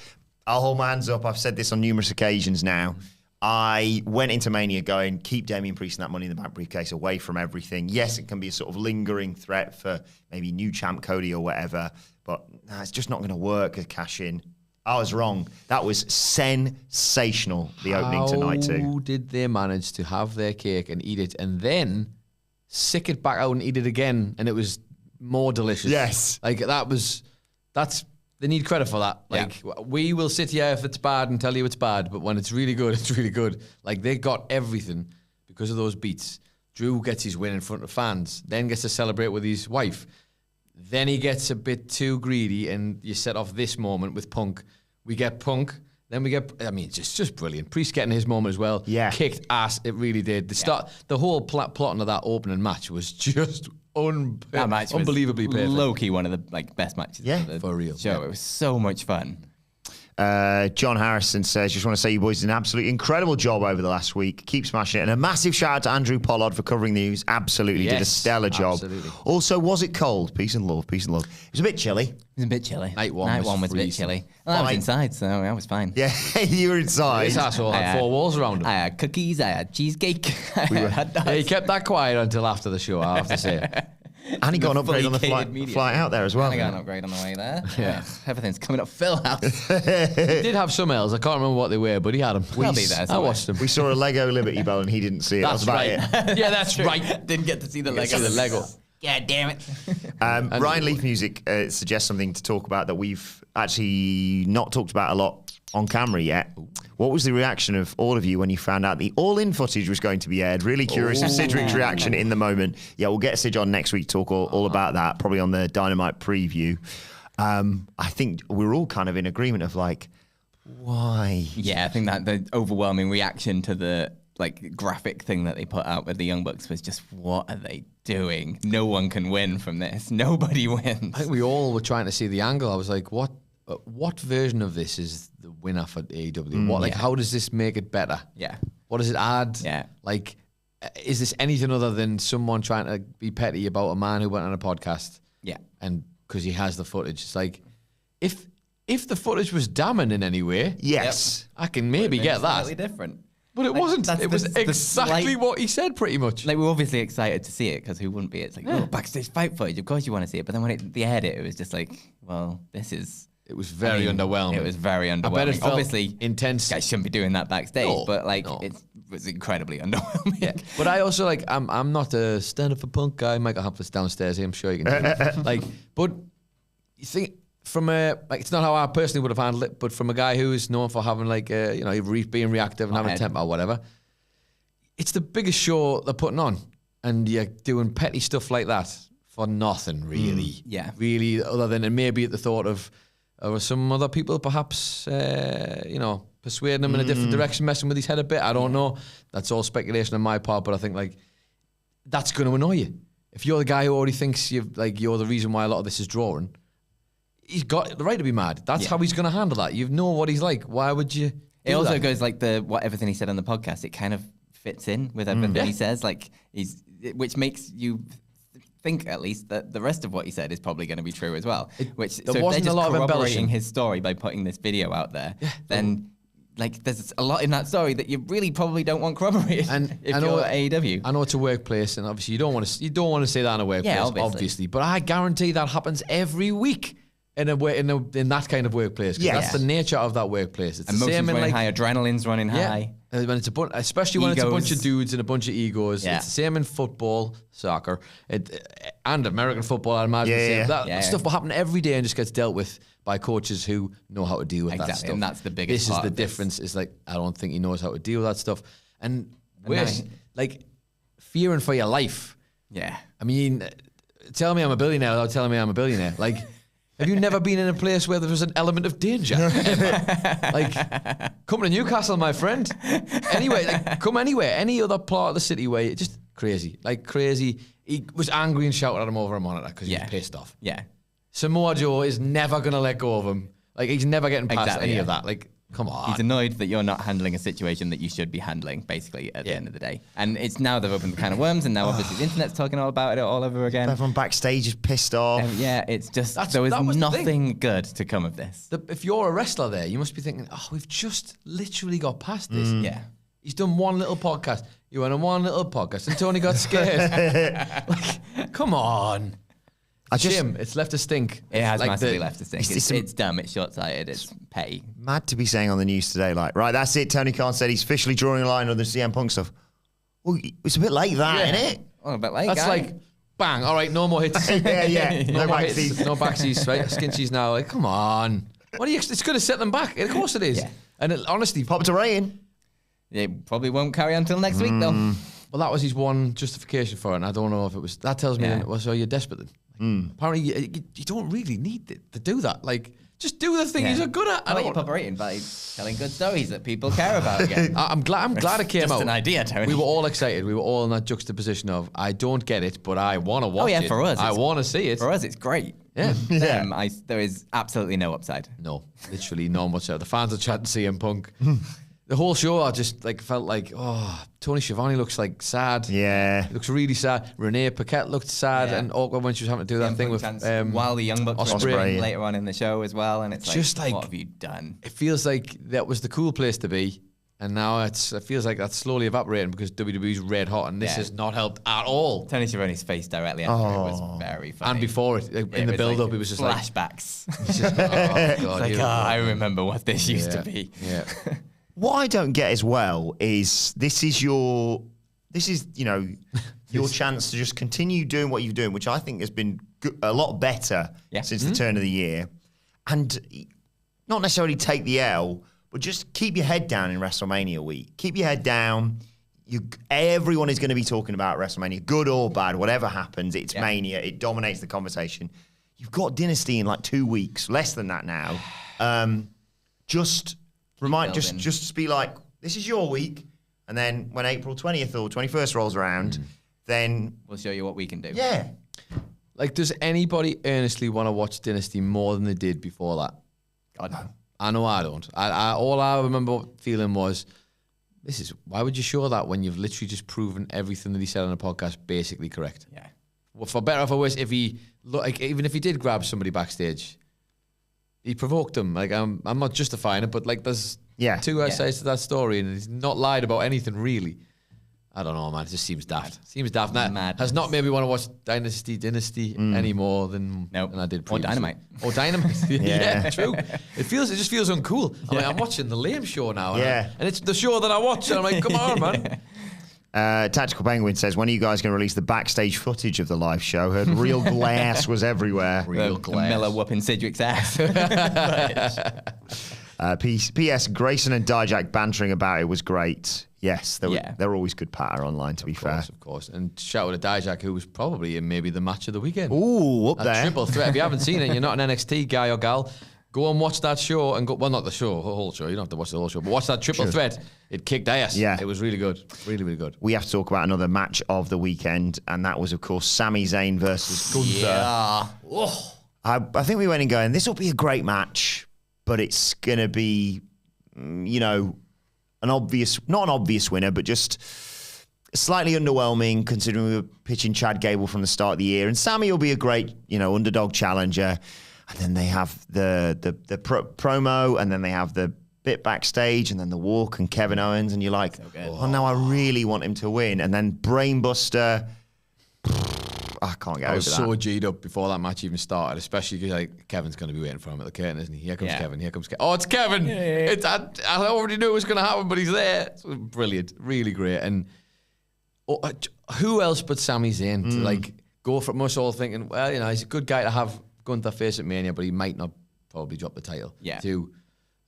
I'll hold my hands up. I've said this on numerous occasions now. I went into Mania going, keep Damian Priest and that Money in the Bank briefcase away from everything. Yes, it can be a sort of lingering threat for maybe new champ Cody or whatever, but it's just not going to work to cash in. I was wrong. That was sensational, the opening tonight too. How did they manage to have their cake and eat it and then sick it back out and eat it again, and it was more delicious? Yes. Like, they need credit for that. Like, we will sit here if it's bad and tell you it's bad, but when it's really good, it's really good. Like, they got everything because of those beats. Drew gets his win in front of fans, then gets to celebrate with his wife. Then he gets a bit too greedy, and you set off this moment with Punk. We get Punk, then we get, I mean, just brilliant. Priest getting his moment as well. Yeah. Kicked ass, it really did. The whole plotting of that opening match was just that match unbelievably perfect. Low-key one of the best matches of the for real. show. It was so much fun. John Harrison says, just want to say you boys did an absolutely incredible job over the last week. Keep smashing it. And a massive shout out to Andrew Pollard for covering the news. Absolutely did a stellar job. Absolutely. Also, was it cold? Peace and love. It was a bit chilly. It was a bit chilly. Night one was a bit chilly. Well, I was inside, so I was fine. Yeah, you were inside. This asshole had 4 walls around him. I had cookies, I had cheesecake. He kept that quiet until after the show, I have to say. And he got an upgrade on the flight out there as well. I got an upgrade on the way there. Yeah. Everything's coming up Phil House. He did have some L's. I can't remember what they were, but he had them. I'll be there. I watched them. We saw a Lego Liberty Bell and he didn't see it. That's about right. it. Yeah, that's right. Didn't get to see the Lego. God damn it. Ryan Leaf Music suggests something to talk about that we've actually not talked about a lot on camera yet. What was the reaction of all of you when you found out the all-in footage was going to be aired? Really curious of Sidgwick's reaction in the moment. Yeah, we'll get Sidge on next week to talk all about that, probably on the Dynamite preview. I think we're all kind of in agreement of like, why? Yeah, I think that the overwhelming reaction to the like graphic thing that they put out with the Young Bucks was just, what are they doing? No one can win from this. Nobody wins. I think we all were trying to see the angle. I was like, what version of this is the winner for AEW? How does this make it better? Yeah. What does it add? Yeah. Like, is this anything other than someone trying to be petty about a man who went on a podcast? Yeah. And because he has the footage. It's like, if the footage was damning in any way, Yes. I can maybe get that. Slightly different. But it wasn't. It was the exactly what he said, pretty much. Like, we're obviously excited to see it because who wouldn't be? It's like, backstage fight footage. Of course you want to see it. But then when they aired it, it was just like, well, this is... It was very underwhelming. It was very underwhelming. I bet it felt obviously intense. Guys shouldn't be doing that backstage, but it was incredibly underwhelming. Yeah. But I also like I'm not a stand up for punk guy. Michael Hamflett's downstairs here. I'm sure you can do it. Like, but you think from it's not how I personally would have handled it, but from a guy who's known for having being reactive and having a temper or whatever, it's the biggest show they're putting on, and you're doing petty stuff like that for nothing, really. Yeah. Really, other than maybe at the thought of some other people perhaps, persuading him in a different direction, messing with his head a bit. I don't know. That's all speculation on my part, but I think that's going to annoy you. If you're the guy who already thinks you're the reason why a lot of this is drawing, he's got the right to be mad. That's how he's going to handle that. You know what he's like. Why would you? It also goes like everything he said on the podcast. It kind of fits in with everything he says. Like which makes you think at least that the rest of what he said is probably going to be true as well. There wasn't a lot of embellishing his story by putting this video out there, then there's a lot in that story that you really probably don't want corroborated. And if you're at AEW, I know it's a workplace, and obviously you don't want to say that in a workplace, obviously. But I guarantee that happens every week. In that kind of workplace, that's the nature of that workplace. It's emotions the same running high, adrenaline's running high. When it's especially when it's a bunch of dudes and a bunch of egos. It's the same in football, soccer, and American football. I imagine that stuff will happen every day and just gets dealt with by coaches who know how to deal with that stuff. And that's the biggest. This is the difference. It's like I don't think he knows how to deal with that stuff, and worse, fearing for your life. Yeah, I mean, tell me I'm a billionaire without telling me I'm a billionaire. Like. Have you never been in a place where there was an element of danger? Come to Newcastle, my friend. Anyway, come anywhere, any other part of the city where just crazy. He was angry and shouted at him over a monitor because he was pissed off. Yeah. Samoa Joe is never going to let go of him. He's never getting past any of that. Come on. He's annoyed that you're not handling a situation that you should be handling, basically, at the end of the day. And it's now they've opened the can of worms, and now obviously the internet's talking all about it all over again. Everyone backstage is pissed off. It's just, there was nothing good to come of this. If you're a wrestler there, you must be thinking, we've just literally got past this. Yeah. He's done one little podcast. You went on one little podcast, and Tony got scared. Come on. Jim, it's left a stink. It has massively left a stink. It's dumb, it's short-sighted, it's petty. Mad to be saying on the news today, right, that's it. Tony Khan said he's officially drawing a line on the CM Punk stuff. Well, it's a bit late, isn't it? Well, a bit late, That's bang, all right, no more hits. yeah. No backsies. No backsies, right? Skinchies now. Come on. What are you? It's going to set them back. Of course it is. Yeah. And honestly, pop to rain. It probably won't carry on until next week, though. Well, that was his one justification for it, and I don't know if it was. That tells me so you're desperate then. Apparently, you don't really need to do that. Just do the thing you're good at. How about you pop rating by telling good stories that people care about again? I'm glad it came out. Just an idea, Tony. We were all excited. We were all in that juxtaposition of I don't get it, but I want to watch it. For us, I want to see it. For us, it's great. Yeah. There is absolutely no upside. No, literally no whatsoever. The fans are chatting CM Punk. The whole show, I just felt like, Tony Schiavone looks sad. Yeah. He looks really sad. Renee Paquette looked sad and awkward when she was having to do that thing with while the Young Bucks Ospreay later on in the show as well, and it's just what have you done? It feels like that was the cool place to be, and now it feels like that's slowly evaporating because WWE's red hot, and this has not helped at all. Tony Schiavone's face directly after it was very funny. And before it, in the build-up, it was just flashbacks. I remember what this used to be. Yeah. What I don't get as well is this is your chance to just continue doing what you're doing, which I think has been a lot better since the turn of the year, and not necessarily take the L, but just keep your head down in WrestleMania week. Keep your head down. Everyone is going to be talking about WrestleMania, good or bad, whatever happens. It's Mania. It dominates the conversation. You've got Dynasty in 2 weeks, less than that now. Just be like, this is your week, And then when April 20th or 21st rolls around, then... We'll show you what we can do. Yeah. Like, does anybody earnestly want to watch Dynasty more than they did before that? God, no. I know I don't. All I remember feeling was, why would you show that when you've literally just proven everything that he said on the podcast basically correct? Yeah. Well, for better or for worse, even if he did grab somebody backstage, he provoked them. Like, I'm not justifying it, but like, there's two sides to that story, and he's not lied about anything really. I don't know, man. It just seems daft. Seems daft. That has not made me want to watch Dynasty any more than I did previously. Or Dynamite. Or Dynamite. Yeah, true. It just feels uncool. I'm watching the lame show now. And it's the show that I watch. And I'm like, come on, man. Tactical Penguin says, when are you guys going to release the backstage footage of the live show? Heard real glass was everywhere. Real glass. Miller whooping Cedric's ass. P.S. Grayson and Dijak bantering about it was great. Yes, they're always good patter online, to be fair. Of course. And shout out to Dijak, who was probably in maybe the match of the weekend. Ooh, up there. Triple threat. If you haven't seen it, you're not an NXT guy or gal, go and watch that show and go, well, not the show, the whole show. You don't have to watch the whole show, but watch that triple threat. It kicked ass. Yeah. It was really good. Really, really good. We have to talk about another match of the weekend, and that was, of course, Sami Zayn versus Gunther. Yeah. Oh. I think we went in going, this will be a great match, but it's going to be, not an obvious winner, but just slightly underwhelming considering we were pitching Chad Gable from the start of the year. And Sami will be a great, underdog challenger. And then they have the promo, and then they have the bit backstage, and then the walk and Kevin Owens, and you're like, no, I really want him to win. And then Brainbuster. I can't get over that. I was so G'd up before that match even started, especially because Kevin's going to be waiting for him at the curtain, isn't he? Here comes Kevin. Here comes Kevin. Oh, it's Kevin. Yeah. I already knew it was going to happen, but he's there. It's brilliant. Really great. And who else but Sami Zayn to go from us all thinking, well, he's a good guy to have Gunther face at Mania, but he might not probably drop the title. Yeah.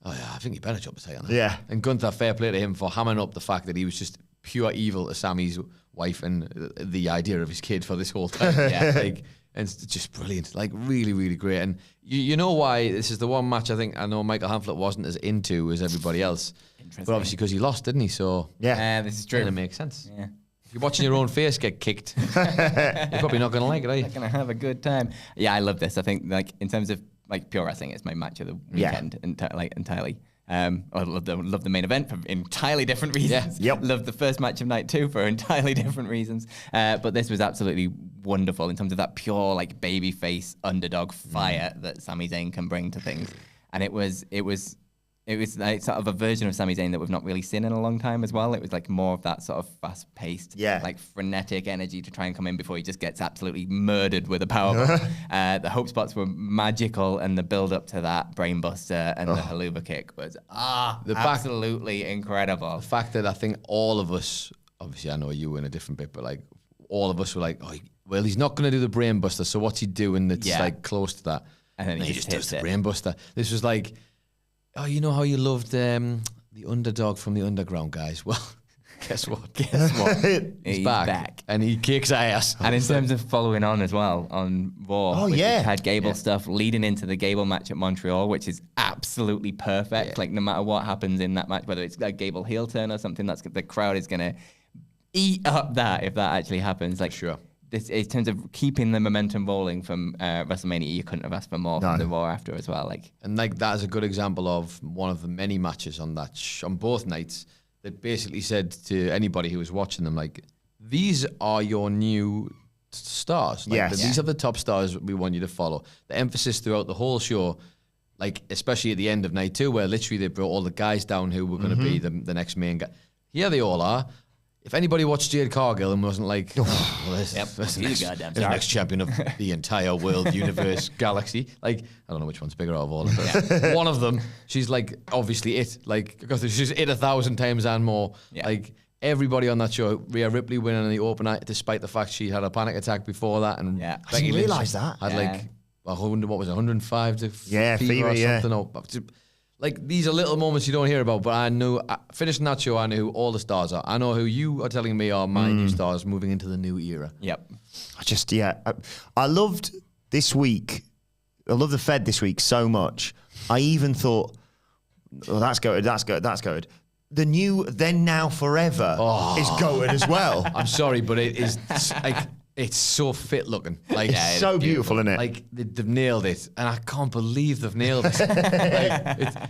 I think he better drop the title now. Yeah. And Gunther, fair play to him for hammering up the fact that he was just pure evil to Sami's wife and the idea of his kid for this whole time. And it's just brilliant. Like, really, really great. And you know why this is the one match I know Michael Hamflett wasn't as into as everybody else. But obviously because he lost, didn't he? So this is true. It makes sense. Yeah. If you're watching your own face get kicked, you're probably not going to like it, are you? Not going to have a good time. Yeah, I love this. I think, in terms of pure wrestling, it's my match of the weekend entirely. I love the main event for entirely different reasons. Yeah. Yep. Love the first match of night 2 for entirely different reasons. But this was absolutely wonderful in terms of that pure babyface underdog fire that Sami Zayn can bring to things. And it was like sort of a version of Sami Zayn that we've not really seen in a long time as well. It was more of that sort of fast-paced, frenetic energy to try and come in before he just gets absolutely murdered with a powerbomb. The hope spots were magical, and the build-up to that brainbuster and the haluva kick was absolutely incredible. The fact that I think all of us, obviously I know you were in a different bit, but all of us were like, well, he's not going to do the brainbuster, so what's he doing that's close to that? And then he just does the brainbuster. This was like, oh, you know how you loved the underdog from the underground, guys? Well, guess what? He's back. And he kicks ass. And in terms of following on as well, on Raw, the Chad Gable stuff, leading into the Gable match at Montreal, which is absolutely perfect. No matter what happens in that match, whether it's a Gable heel turn or something, the crowd is going to eat up that if that actually happens. Sure. This, in terms of keeping the momentum rolling from WrestleMania, you couldn't have asked for more from the Raw after as well. And that is a good example of one of the many matches on that on both nights that basically said to anybody who was watching them, these are your new stars. These are the top stars we want you to follow. The emphasis throughout the whole show, especially at the end of night 2, where literally they brought all the guys down who were going to be the next main guy. Here they all are. If anybody watched Jade Cargill and wasn't like, this is the next champion of the entire world, universe, galaxy. I don't know which one's bigger out of all of them. One of them, she's obviously it. Because she's it 1,000 times and more. Yeah. Everybody on that show, Rhea Ripley winning in the opener, despite the fact she had a panic attack before that. And I didn't realise that. Had 105 to fever or something. These are little moments you don't hear about, but I knew, finishing that show, I knew who all the stars are. I know who you are telling me are my new stars moving into the new era. Yep. I loved this week. I love the Fed this week so much. I even thought, that's good. the new Then Now Forever is going as well. I'm sorry, but it is like it's so fit looking. Like It's so beautiful, isn't it? Like they've nailed it, and I can't believe they've nailed it. Like,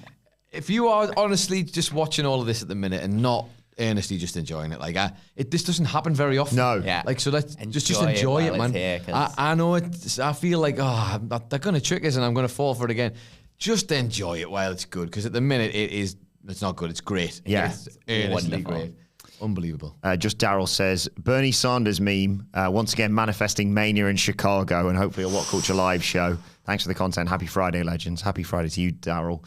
if you are honestly just watching all of this at the minute and not earnestly just enjoying it, like this doesn't happen very often. No. Yeah. Like, so let's just enjoy it, man. Here, I know it. I feel like they're gonna trick us, and I'm gonna fall for it again. Just enjoy it while it's good, because at the minute it's not good. It's great. Yeah. It's earnestly Wonderful. great. Unbelievable. Just Daryl says, Bernie Sanders meme, once again manifesting mania in Chicago, and hopefully a What Culture live show. Thanks for the content. Happy Friday, legends. Happy Friday to you, Daryl.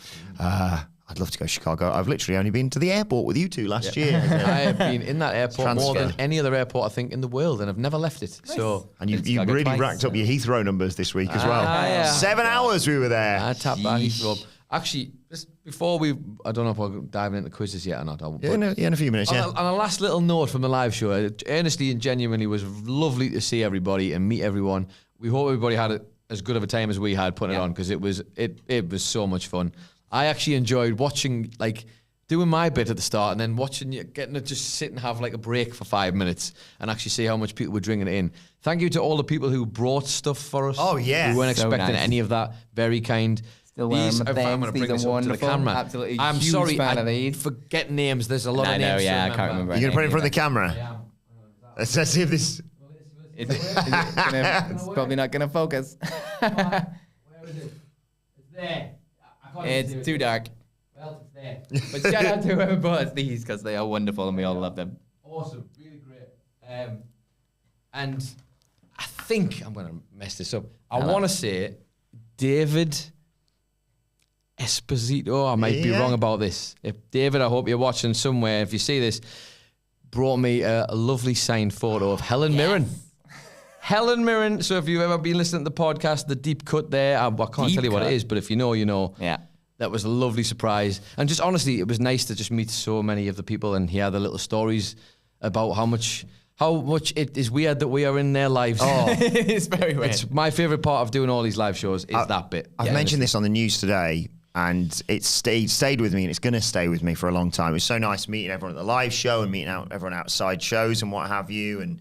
I'd love to go to Chicago. I've literally only been to the airport with you two last year. I have been in that airport more Transfer. than any other airport, I think, in the world, and I've never left it. Nice. So, And you Chicago really twice. racked up your Heathrow numbers this week as well. yeah. 7 hours we were there. I tapped that Heathrow up. Actually, just before I don't know if we're diving into quizzes yet or not. Yeah, in a few minutes, yeah. On a last little note from the live show, it earnestly and genuinely was lovely to see everybody and meet everyone. We hope everybody had as good of a time as we had putting it on, because it was so much fun. I actually enjoyed watching, like, doing my bit at the start and then watching you, getting to just sit and have like a break for 5 minutes and actually see how much people were drinking it in. Thank you to all the people who brought stuff for us. Oh, yeah. We weren't So expecting nice. any of that. Very kind. Still wearing my I'm things. gonna bring These this are up to the wonderful. camera. Absolutely I'm huge sorry, fan I of these. forget names. There's a lot I of know, names. yeah, to I can't remember. You're going to put it in front of the camera? Let's see if this... It's probably not going to focus. Where is it? It's there. It's too dark. Well, it's there. But shout out to whoever bought us these, because they are wonderful and we all love them. Awesome, really great. And I think I'm going to mess this up. I want to say David Esposito. I might be wrong about this. If David, I hope you're watching somewhere. If you see this, brought me a lovely signed photo of Helen Mirren. Helen Mirren. So if you've ever been listening to the podcast, the deep cut there, I can't Deep tell you what cut. it is, but if you know, you know. Yeah. That was a lovely surprise. And just honestly, it was nice to just meet so many of the people and hear the little stories about how much it is weird that we are in their lives. Oh, It's very weird. It's my favourite part of doing all these live shows is that bit. I've mentioned this on the news today, and it stayed with me, and it's going to stay with me for a long time. It was so nice meeting everyone at the live show and meeting everyone outside shows and what have you, and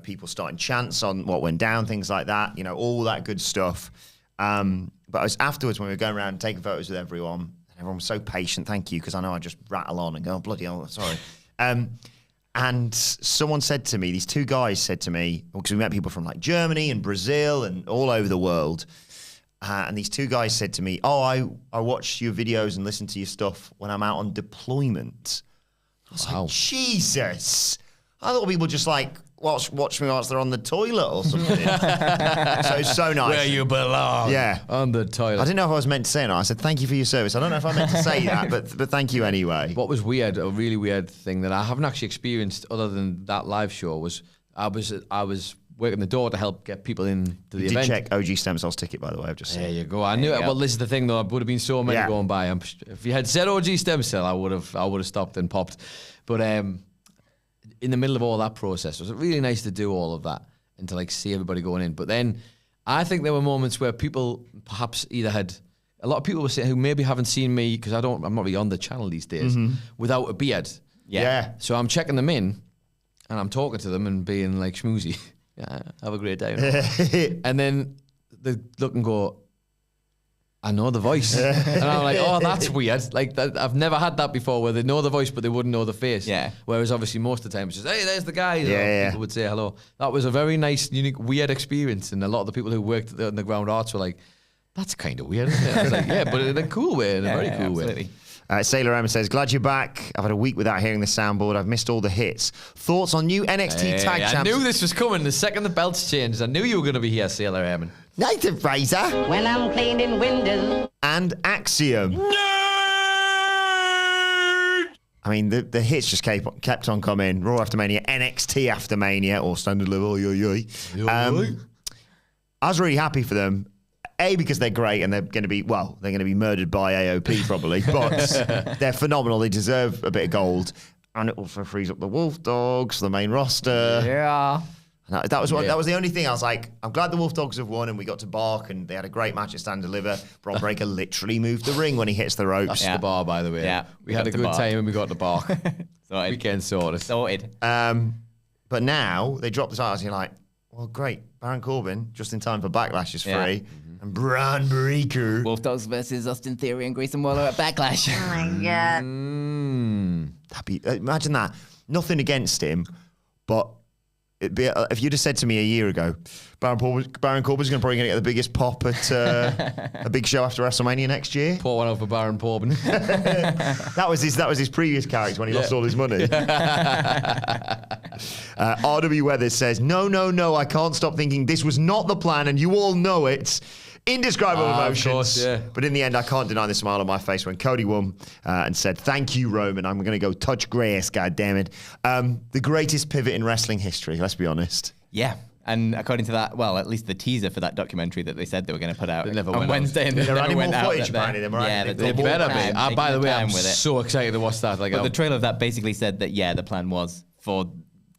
people starting chants on what went down, things like that, all that good stuff. But it was afterwards when we were going around taking photos with everyone, and everyone was so patient. Thank you, because I know I just rattle on and go, oh, bloody hell, sorry. And someone said to me, these two guys said to me, because we met people from like Germany and Brazil and all over the world. And these two guys said to me, I watch your videos and listen to your stuff when I'm out on deployment. I was like, Jesus. I thought people just like watch me whilst they're on the toilet or something. So it's so nice. Where you belong. Yeah. On the toilet. I didn't know if I was meant to say it or not. I said, thank you for your service. I don't know if I meant to say that, but thank you anyway. What was weird, a really weird thing that I haven't actually experienced other than that live show was I was working the door to help get people into the Did event. check OG Stem Cells ticket, by the way. I've just There seen. you go. I knew it. Well, this is the thing, though. There would have been so many going by. If you had said OG Stem Cell, I would have stopped and popped. But in the middle of all that process, it was really nice to do all of that and to like see everybody going in. But then I think there were moments where people perhaps either had a lot of people were saying who maybe haven't seen me because I'm not really on the channel these days without a beard. Yeah. So I'm checking them in and I'm talking to them and being like schmoozy. Yeah, have a great day. And then they look and go, I know the voice. And I'm like, oh, that's weird. Like, I've never had that before where they know the voice, but they wouldn't know the face. Yeah. Whereas obviously most of the time it's just, hey, there's the guy. Yeah. People would say hello. That was a very nice, unique, weird experience. And a lot of the people who worked at the underground arts were like, that's kind of weird, isn't it? I was like, yeah, but in a cool way, in a very cool absolutely. way. Sailor M says, glad you're back. I've had a week without hearing the soundboard. I've missed all the hits. Thoughts on new NXT tag I champs? knew this was coming the second the belts changed. I knew you were going to be here, Sailor Airman. Nathan Fraser. When I'm cleaning windows. And Axiom. I mean, the hits just kept on coming. Raw after Mania, NXT after Mania, or Standard Level, I was really happy for them. A, because they're great and they're going to be murdered by AOP probably, but they're phenomenal. They deserve a bit of gold. And it also frees up the Wolf Dogs, the main roster. Yeah. And That was the only thing I was like, I'm glad the Wolf Dogs have won and we got to bark and they had a great match at Stand and Deliver. Bron Breakker literally moved the ring when he hits the ropes. That's the bar, by the way. Yeah, we had a good time and we got the bar. Sorted. Weekend sorted. But now they drop the titles and you're like, well, great. Baron Corbin, just in time for Backlash, is free. Mm-hmm. And Bron Breakker. Wolf Dogs versus Austin Theory and Grayson Waller at Backlash. Oh my God. Imagine that. Nothing against him, but it'd be, if you'd have said to me a year ago, Baron Corbin's probably going to get the biggest pop at a big show after WrestleMania next year. Pour one out for Baron Corbin. That was his previous character when he lost all his money. RW Weathers says, no, I can't stop thinking this was not the plan and you all know it. Indescribable emotions. Of course, yeah. But in the end, I can't deny the smile on my face when Cody won and said, thank you, Roman. I'm going to go touch grace, goddammit. The greatest pivot in wrestling history, let's be honest. Yeah. And according to that, well, at least the teaser for that documentary that they said they were going to put out never on went Wednesday. And There never are any went more out footage that- apparently than Yeah, they they Better bought be. time, By the way, taking I'm time with it. so excited to watch that. Like, But the trailer of that basically said that, the plan was for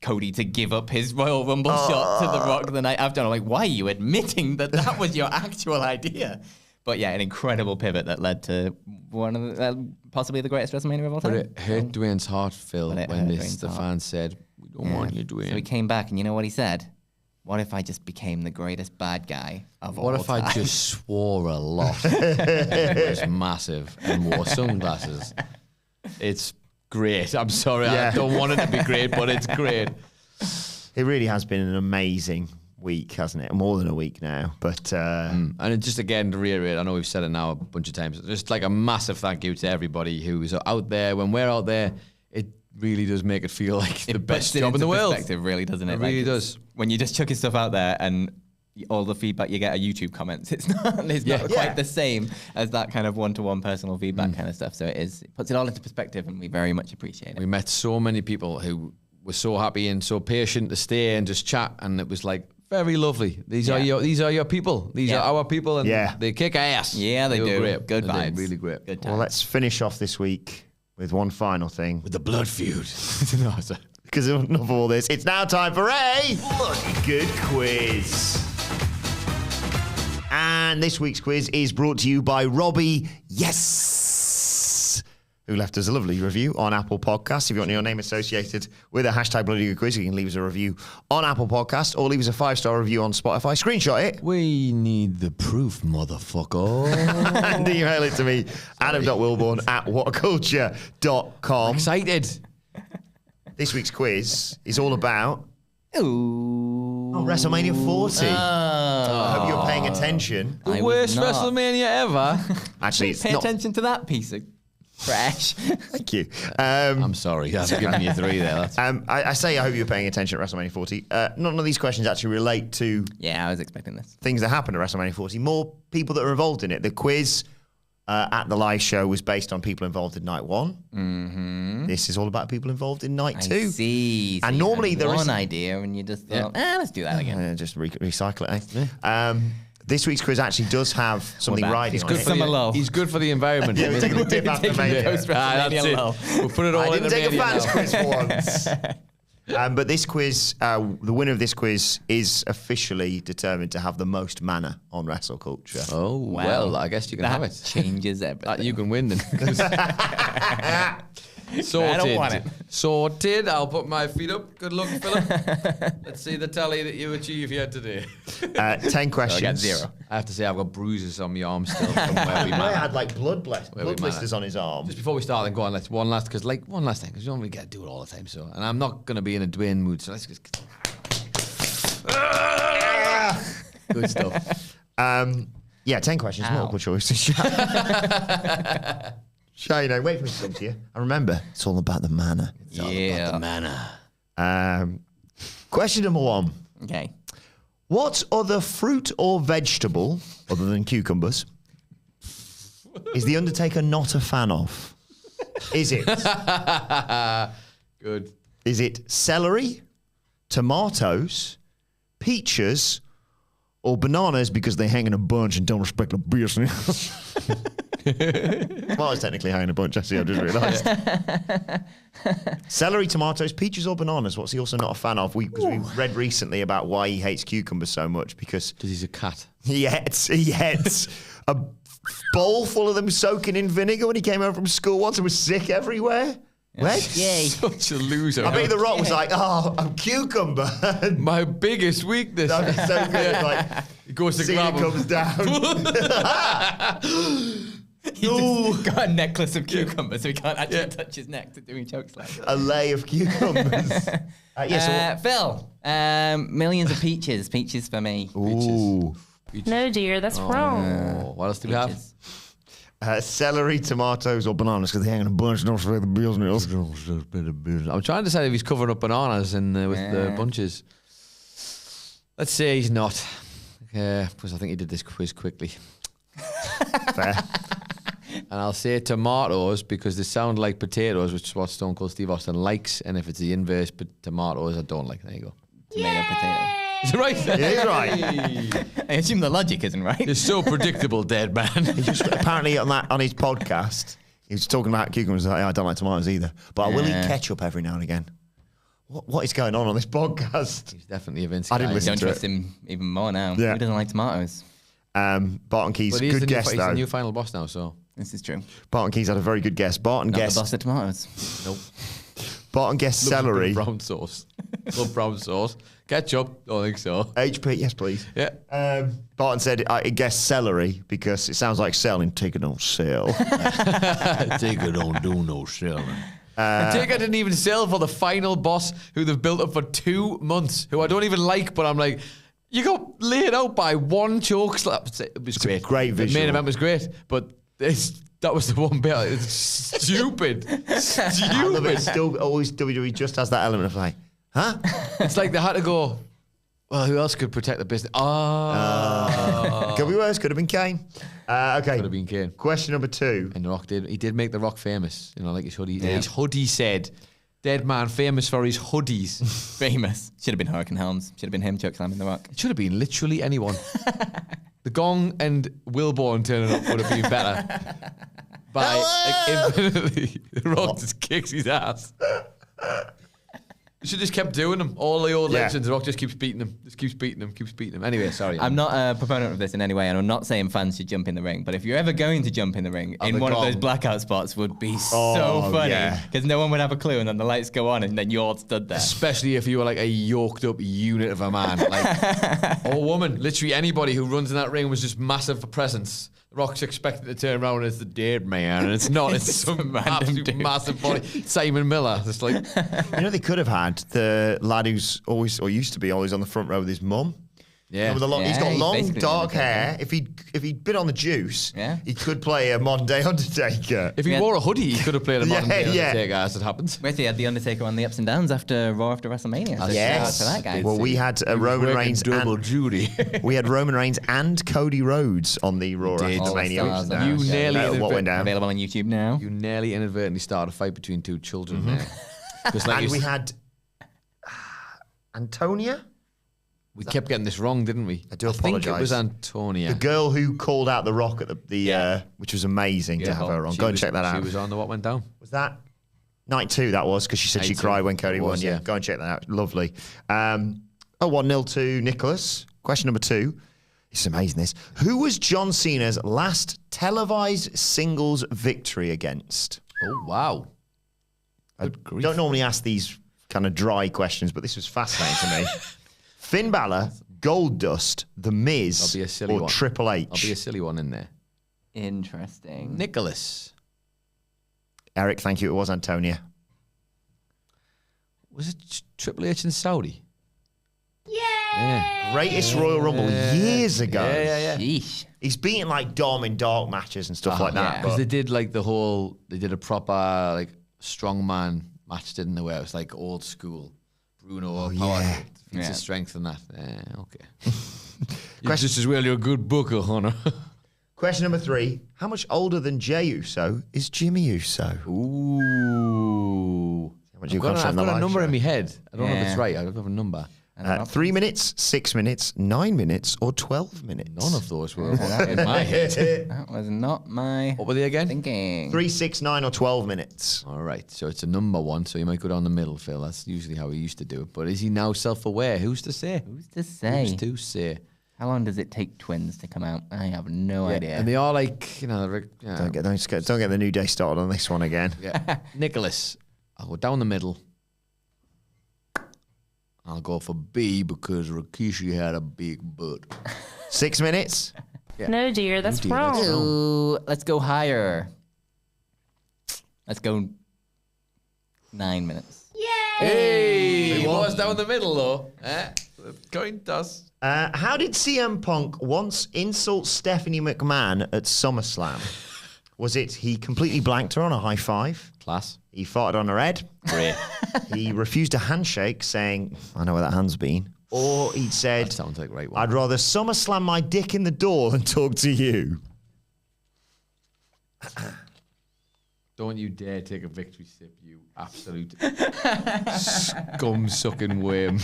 Cody to give up his Royal Rumble shot to The Rock the night after. I'm like, why are you admitting that was your actual idea? But yeah, an incredible pivot that led to one of the, possibly the greatest WrestleMania of all time. But it hurt Dwayne's heart, Phil, But it when hurt the Dwayne's fans said, we don't want you, Dwayne. So he came back, and you know what he said? What if I just became the greatest bad guy of all time? What if I just swore a lot? It was massive and wore sunglasses. It's great. I'm sorry. Yeah. I don't want it to be great, but it's great. It really has been an amazing week, hasn't it? More than a week now. But And it just again to reiterate, I know we've said it now a bunch of times, just like a massive thank you to everybody who's out there. When we're out there, it really does make it feel like the best job in the world. Perspective, really, doesn't it? It really does. When you just chuck your stuff out there and all the feedback you get are YouTube comments, it's not Yeah. quite the same as that kind of one-to-one personal feedback kind of stuff. So it puts it all into perspective, and we very much appreciate it. We met so many people who were so happy and so patient to stay and just chat, and it was like very lovely. These are your people. These are our people, and they kick ass. Yeah, they were do. Great. Good They did vibes. really great. Good well, times. let's finish off this week with one final thing. With the blood feud. No, sorry. Because enough of all this, it's now time for a Bloody Good Quiz. And this week's quiz is brought to you by Robbie Yes, who left us a lovely review on Apple Podcasts. If you want your name associated with a hashtag Bloody Good Quiz, you can leave us a review on Apple Podcasts or leave us a 5-star review on Spotify. Screenshot it We need the proof, motherfucker. and email it to me, adam.wilbourn@whatculture.com. Excited. This week's quiz is all about Ooh. WrestleMania 40. I hope you're paying attention. The I was worst not. WrestleMania ever. Actually, it's Pay not. attention to that piece of trash. Thank you. I'm sorry. I've given you 3 there. That's I say I hope you're paying attention at WrestleMania 40. None of these questions actually relate to Yeah, I was expecting this. things that happened at WrestleMania 40. More people that are involved in it. The quiz at the live show was based on people involved in night 1. Mm-hmm. This is all about people involved in night 2. I see. So And you normally had there one is- idea, and you just thought, let's do that again. Just recycle it. Eh? This week's quiz actually does have something back. riding It's on good it. for Summer lull. He's good for the environment. Yeah, we take a dip after Mania. Post That's WrestleMania it. lull. We'll put it all I in didn't the take a Mania fans now. quiz for once. But this quiz, the winner of this quiz is officially determined to have the most mana on WrestleCulture. Oh, well, I guess you can That have it. changes everything. You can win then. Sorted. I don't want it. Sorted. I'll put my feet up. Good luck, Philip. Let's see the tally that you achieve here today. 10 questions. I got 0. I have to say I've got bruises on my arm still from where we Ray met. had like blood we blisters met. on his arm. Just before we start, then go on. Let's one last thing, because you don't really get to do it all the time. So, and I'm not going to be in a Dwayne mood. So let's just. Good stuff. 10 questions, multiple choice. Shay, no, wait for me to come to you. And remember, it's all about the mana. Yeah. Mana. Question number 1. Okay. What other fruit or vegetable, other than cucumbers, is The Undertaker not a fan of? Is it? Good. Is it celery, tomatoes, peaches, or bananas because they hang in a bunch and don't respect the business? Well, I was technically high in a bunch, actually, I just realised. Celery, tomatoes, peaches or bananas? What's he also not a fan of? We read recently about why he hates cucumbers so much, because he's a cat. He ate a bowl full of them soaking in vinegar when he came home from school once and was sick everywhere. What? Yay. Such a loser. I bet The Rock was like, I'm cucumber. My biggest weakness. That'd be so good. It's like, he goes to scene grab him. comes down. He's got a necklace of cucumbers, so he can't actually touch his neck to do he chokes like A lay of cucumbers. Phil, millions of peaches. Peaches for me. Ooh. No, dear, that's wrong. Oh, what else do we have? Celery, tomatoes, or bananas, because they ain't gonna bunch enough for the bills meals. I'm trying to decide if he's covering up bananas with the bunches. Let's say he's not, because I think he did this quiz quickly. Fair. And I'll say tomatoes because they sound like potatoes, which is what Stone Cold Steve Austin likes. And if it's the inverse, tomatoes, I don't like. There you go. Tomato, potato. Is it right? It is right. I assume the logic isn't right. It's so predictable, dead man. He just apparently on his podcast, he was talking about cucumbers. Like, I don't like tomatoes either, but I will eat ketchup every now and again. What is going on this podcast? He's definitely a Vince I guy. didn't listen Don't to trust it. him even more now. Yeah. Who doesn't like tomatoes? Barton Keys, But he's good guess he's though. the new final boss now, so. This is true. Barton Keys had a very good guess. Barton Not guessed. the boss of tomatoes. Nope. Barton guessed celery. Brown sauce. Love brown sauce. Ketchup? Don't think so. HP, yes please. Yeah. Barton said I guessed celery because it sounds like selling. Take it, don't sell. Take it, don't do no selling. Undertaker didn't even sell for the final boss who they've built up for 2 months, who I don't even like, but I'm like, you got laid out by one choke slap. It was great. A great visual. The main event was great, but that was the one bit. It's stupid. I love it. Stupid. Still, always WWE just has that element of like, huh? It's like they had to go, well, who else could protect the business? Could be worse. Could have been Kane. Okay. Could have been Kane. Question number 2. And The Rock did make The Rock famous. You know, like his hoodie. His hoodie said, dead man famous for his hoodies. Famous. Should have been Hurricane Helms. Should have been him chokeslamming The Rock. It should have been literally anyone. The Gong and Wilbourn turning up would have been better. By infinitely. The Rock just kicks his ass. You should just kept doing them. All the old legends, The Rock just keeps beating them. Just keeps beating them, keeps beating them. Anyway, sorry. I'm not a proponent of this in any way, and I'm not saying fans should jump in the ring, but if you're ever going to jump in the ring, in one of those blackout spots would be so funny. Because no one would have a clue, and then the lights go on, and then you're all stood there. Especially if you were like a yoked up unit of a man. Like, or a woman. Literally anybody who runs in that ring was just massive for presence. The Rock's expected to turn around and it's the dead man, and it's not. It's some absolute massive body. Simon Miller. Just like, You know, they could have had the lad who's always, or used to be always on the front row with his mum. yeah. With a long, he's got he's long basically dark the Undertaker. hair. If he'd been on the juice, Yeah. he could play a modern day Undertaker. If he wore a hoodie, he could have played a modern day Yeah. Undertaker, as it happens. Wait, he had the Undertaker on the ups and downs after Raw after WrestleMania. So Yes. shout out to that guy. Well, we had Roman Reigns double and Judy. we had Roman Reigns and Cody Rhodes on the Raw did. after All the WrestleMania. stars, You yeah. nearly what went down. Available on YouTube now. You nearly inadvertently started a fight between two children there. 'Cause like And you we s- had Antonia, we kept getting this wrong, didn't we? I do think it was apologise. Antonia. the girl who called out The Rock at the which was amazing to have her on. Go and check that out. She was on the What Went Down. Was that night 2? That was because she said Night she 2. cried when Cody It won. was, Yeah, yeah. go and check that out. Lovely. 1-0 to Nicholas. Question number 2. It's amazing. This. Who was John Cena's last televised singles victory against? Oh, wow. I Good grief. don't normally ask these kind of dry questions, but this was fascinating to me. Finn Balor, Goldust, The Miz, I'll be a silly or one. Triple H? I'll be a silly one in there. Interesting. Nicholas. Eric, thank you. It was Antonia. Was it Triple H in Saudi? Greatest Royal Rumble years ago. Yeah. Sheesh. He's beaten like Dom in dark matches and stuff like that. yeah. Because but- they did like they did a proper like strongman match, didn't they? Where it was like old school. Bruno power, yeah. feats Yeah. of strength and that. Okay. You're just as well you're a good booker, Hunter. Question number 3. How much older than Jey Uso is Jimmy Uso? Ooh. How much you I've got concentrate on the a live number show? in my head. I don't know if it's Yeah. right. I don't have a number. 3 minutes, 6 minutes, 9 minutes, or 12 minutes? None of those were in my head. That was not my What were they again? thinking. 3, 6, 9, or 12 minutes. All right, so it's a number one, so you might go down the middle, Phil. That's usually how we used to do it. But is he now self-aware? Who's to say? Who's to say? Who's to say? How long does it take twins to come out? I have no idea. And they are like, they're, Don't get the New Day started on this one again. yeah. Nicholas, I'll go down the middle. I'll go for B because Rikishi had a big butt. 6 minutes. No, dear, that's dear, wrong. that's Ooh, let's go higher. Let's go 9 minutes. Hey, he was down the middle though. Coin toss. How did CM Punk once insult Stephanie McMahon at SummerSlam? Was it he completely blanked her on a high five? Class. He farted on her head? Great. He refused a handshake, saying, I know where that hand's been. Or he said, That sounds like the right one. I'd rather SummerSlam my dick in the door than talk to you. Don't you dare take a victory sip, you absolute scum-sucking worm.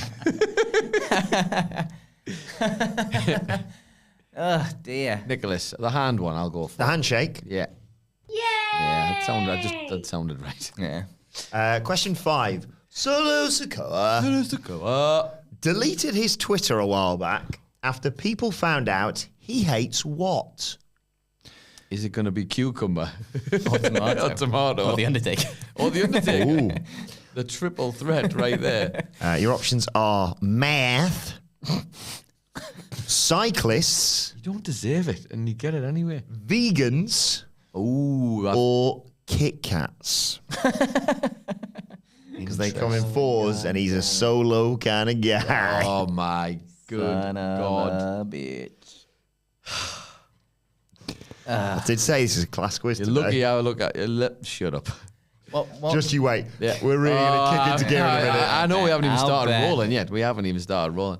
Oh, dear. Nicholas, the hand one I'll go for. The handshake. Yeah. Yeah, that sounded right. Yeah. Question 5. Solo Sikoa deleted his Twitter a while back after people found out he hates what? Is it going to be cucumber? Or tomato. Or tomato. Or the Undertaker. Or the Undertaker. The triple threat right there. Your options are math, cyclists, You don't deserve it, and you get it anyway. vegans, Ooh. or Kit Kats. Because they come in fours, and he's a solo kind of guy. Oh, my good Son God. of a bitch. I did say this is a class quiz You're today. lucky how I look at your lip. Shut up. What? Just you wait. Yeah. We're really going to kick into gear in a minute. I know we haven't even I'll started bet. rolling yet. We haven't even started rolling.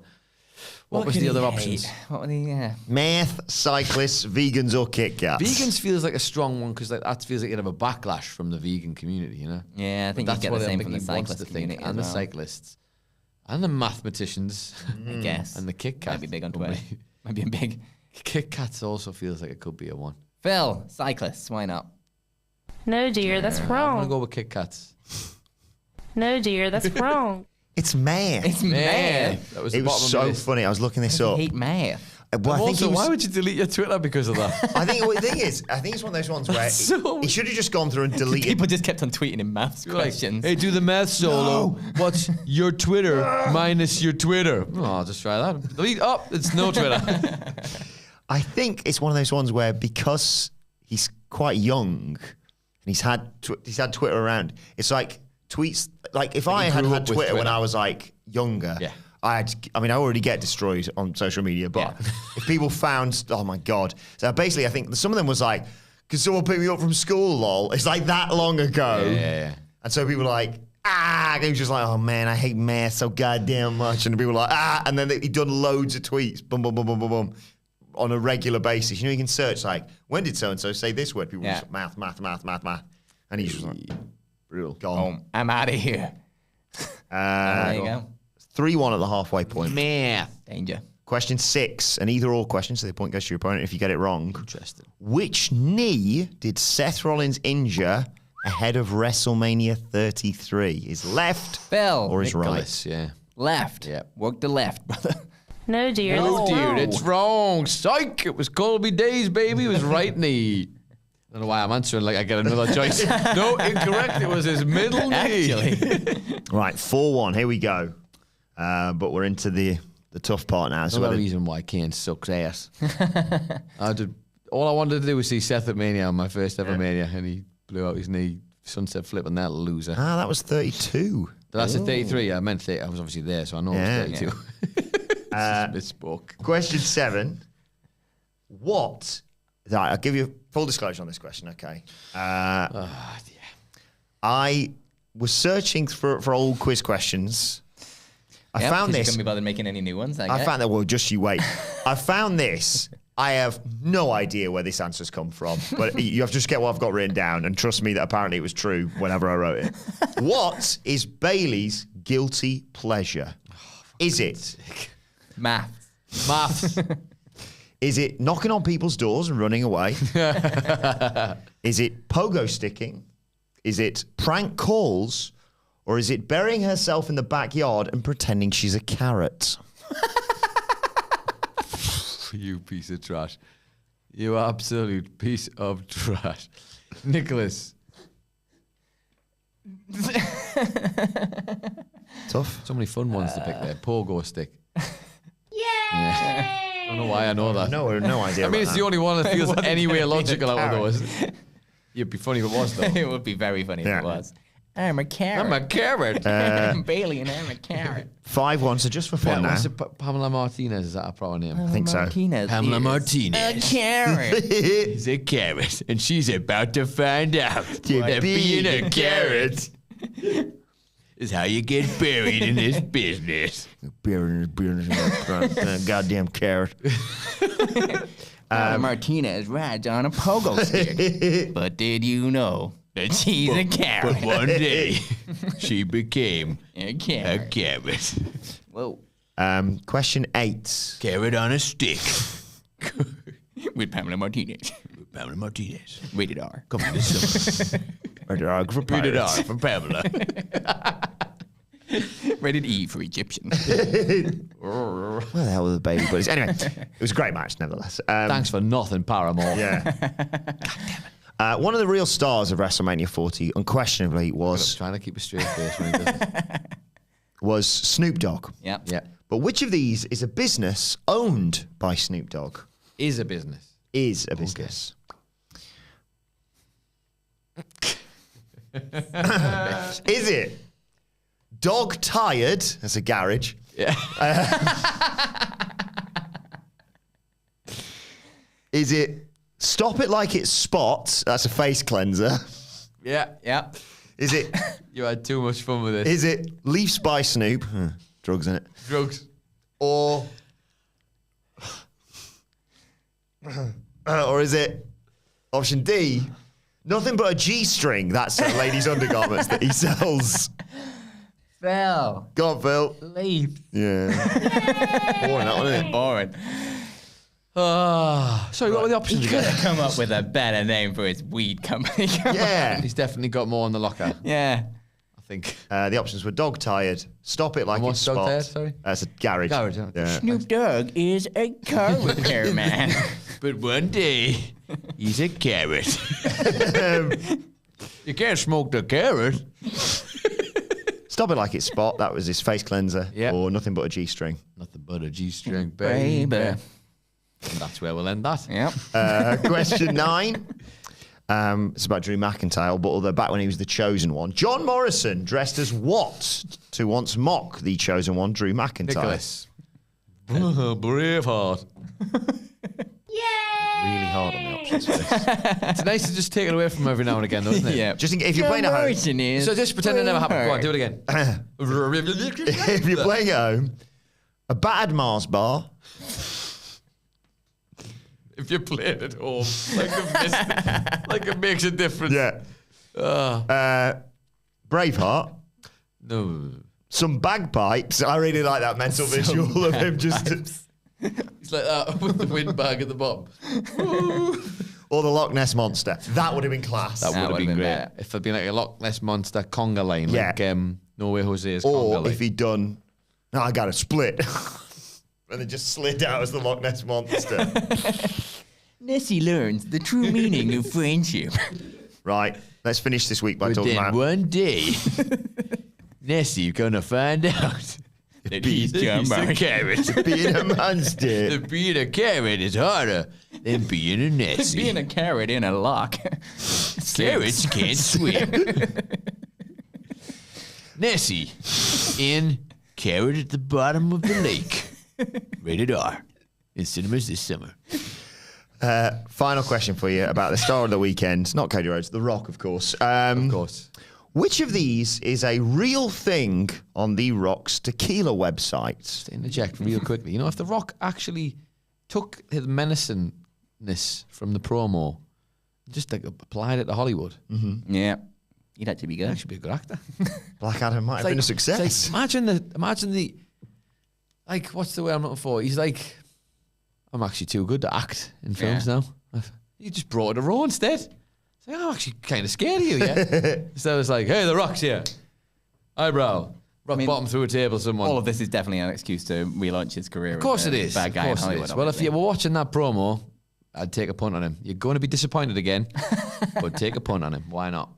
What was could the he other hate? options? What were the, yeah. Math, cyclists, vegans, or Kit Kats. Vegans feels like a strong one because that feels like you'd have a backlash from the vegan community, you know? Yeah, I think But you get the what I same think from the he wants cyclist to think, community and as the well. cyclists, and the mathematicians, I guess. and the Kit Kat. Might be big on Twitter. Might be big. Kit Kats also feels like it could be a one. Phil, cyclists, why not? No, dear, that's I'm gonna wrong. go with Kit Kats. No, dear, that's wrong. It's math. It's math. That was It the was bottom of so my list. funny. I was looking this I up. hate math. Well, I think Also, he was, why would you delete your Twitter because of that? I think the thing is, I think it's one of those ones where So- he should have just gone through and deleted. People just kept on tweeting in maths You're like, questions. hey, do the math solo. What's your Twitter minus your Twitter? Oh, I'll just try that. Delete. Oh, it's no Twitter. I think it's one of those ones where because he's quite young and he's had Twitter around, it's like tweets. Like if I he had grew had up with Twitter when Twitter. I was like younger, Yeah. I already get destroyed on social media, but if people found, oh my God. So basically, I think some of them was like, could someone pick me up from school, lol? It's like that long ago. Yeah. And so people were like, and he was just like, oh man, I hate math so goddamn much. And people were like, and then he'd done loads of tweets, boom, boom, boom, boom, boom, boom, on a regular basis. You know, you can search like, when did so-and-so say this word? People were just math. And he's just like, brutal, gone. Oh, I'm out of here. There you go. 3-1 at the halfway point. Math. Danger. Question 6, an either-or question, so the point goes to your opponent if you get it wrong. Interesting. Which knee did Seth Rollins injure ahead of WrestleMania 33? His left Phil. or his right? Nicholas, yeah. Left. Yeah. Work the left, brother. No, dear, Oh, that's dude, wrong. it's wrong. Psych. It was Colby Days, baby. It was right knee. I don't know why I'm answering like I get another choice. No, incorrect. It was his middle knee. Actually. Right, 4-1. Here we go. But we're into the tough part now. So Another reason why Kane sucks ass. All I wanted to do was see Seth at Mania on my first ever Mania, and he blew out his knee. Sunset flipping that loser. that was 32. That's a 33. I meant 30. I was obviously there, so I know it was 32. Misspoke. Question 7. What? Right, I'll give you full disclosure on this question, okay? I was searching for old quiz questions. I found this. Couldn't be bothered making any new ones. I found that. Well, just you wait. I found this. I have no idea where this answer's come from, but you have to just get what I've got written down, and trust me that apparently it was true whenever I wrote it. What is Bailey's guilty pleasure? Is it? Maths. Is it knocking on people's doors and running away? Is it pogo sticking? Is it prank calls? Or is it burying herself in the backyard and pretending she's a carrot? You piece of trash. You absolute piece of trash. Nicholas. Tough. So many fun ones to pick there. Pogo stick. Yay! I don't know why I know that. No idea. I mean, it's the only one that feels any way logical out of carrot. those. It'd be funny if it was, though. It would be very funny if Yeah. it was. I'm a carrot. I'm a carrot. I'm Bailey and I'm a carrot. 5-1, so just for fun now. What's it, Pamela Martinez? Is that a proper name? I think so. Martinez Pamela is Martinez. A carrot. He's a carrot, and she's about to find out that being a carrot is how you get buried in this business. Goddamn carrot. Martinez rides on a pogo stick. But did you know that she's a carrot? But one day, she became A a carrot. carrot. Whoa. Question 8. Carrot on a stick. With Pamela Martinez. Pamela Martinez. Rated R. Coming this summer. Rated R for Rated R pirates. from Pamela. Rated E for Egyptian. Where the hell were the baby buddies? Anyway, it was a great match, nevertheless. Thanks for nothing, Paramore. Yeah. One of the real stars of WrestleMania 40, unquestionably, was Trying to keep a straight face when he does it. Snoop Dogg. Yep. Yeah. But which of these is a business owned by Snoop Dogg? Is a business. Is a business. Is it Dog Tired? That's a garage. Yeah. Is it Stop It Like It's Spots? That's a face cleanser. Yeah. Yep. Is it You had too much fun with this. Is it Leafs by Snoop? Drugs in it. Drugs. Or is it option D? Nothing but a G-string. That's ladies' undergarments that he sells. Phil. Go on, Phil. Leaf. Yeah. Boring, that one, isn't it? Boring. Sorry, what were the options Could again? have come up with a better name for his weed company. Yeah. He's definitely got more in the locker, Yeah. I think. The options were Dog Tired, Stop It Like And It's what's Dog Spots. Tired, sorry? That's a garage. Garage, yeah. Snoop Dogg is a car repair man. But one day, he's a carrot. You can't smoke the carrot. Stop It Like It's Spot. That was his face cleanser. Yeah. Or Nothing But a G-string. Nothing but a G-string, baby. Baby. And that's where we'll end that. Yep. Question 9. It's about Drew McIntyre, but although back when he was the chosen one. John Morrison dressed as what to once mock the chosen one, Drew McIntyre? Nicholas. Braveheart. Really hard on the options for this. It's nice to just take it away from him every now and again, though, isn't it? Yeah. Just if you're playing at home, So just pretend it never happened. Go on, do it again. if you're playing at home, a battered Mars bar, If you're playing at home, like it makes a difference. Braveheart, No. some bagpipes. I really like that mental visual of him just, It's like that with the windbag at the bottom. or the Loch Ness monster. That would have been class. That would have would've been been great. better. If it'd been like a Loch Ness Monster conga line, Yeah. like No Way Jose's conga Or line. if he'd done, no, I got a split, and then just slid out as the Loch Ness monster. Nessie learns the true meaning of friendship. Right, let's finish this week by But talking then about. one day, Nessie gonna find out that he's a carrot. Being a monster. That being a carrot is harder than being a Nessie. Being a carrot in a lock. Carrots can't swim. Nessie in Carrot at the Bottom of the Lake. Rated R. In cinemas this summer. Final question for you about the star of the weekend. Not Cody Rhodes, The Rock, of course. Of course. Which of these is a real thing on The Rock's tequila website? Just interject real quickly. You know, if The Rock actually took his menacingness from the promo, just like applied it to Hollywood, Yeah. He'd actually be he'd good. actually be a good actor. Black Adam might have been a success. It's like, imagine the like, what's the word I'm looking for? He's like, I'm actually too good to act in films now. You just brought it to Raw instead. It's like, I'm actually kind of scared of you, yeah? So it's like, hey, The Rock's here. Eyebrow. Rock bottom through a table, someone. All of this is definitely an excuse to relaunch his career. Of course it is. Bad guy in Hollywood. Well, if you were watching that promo, I'd take a punt on him. You're going to be disappointed again, but take a punt on him. Why not?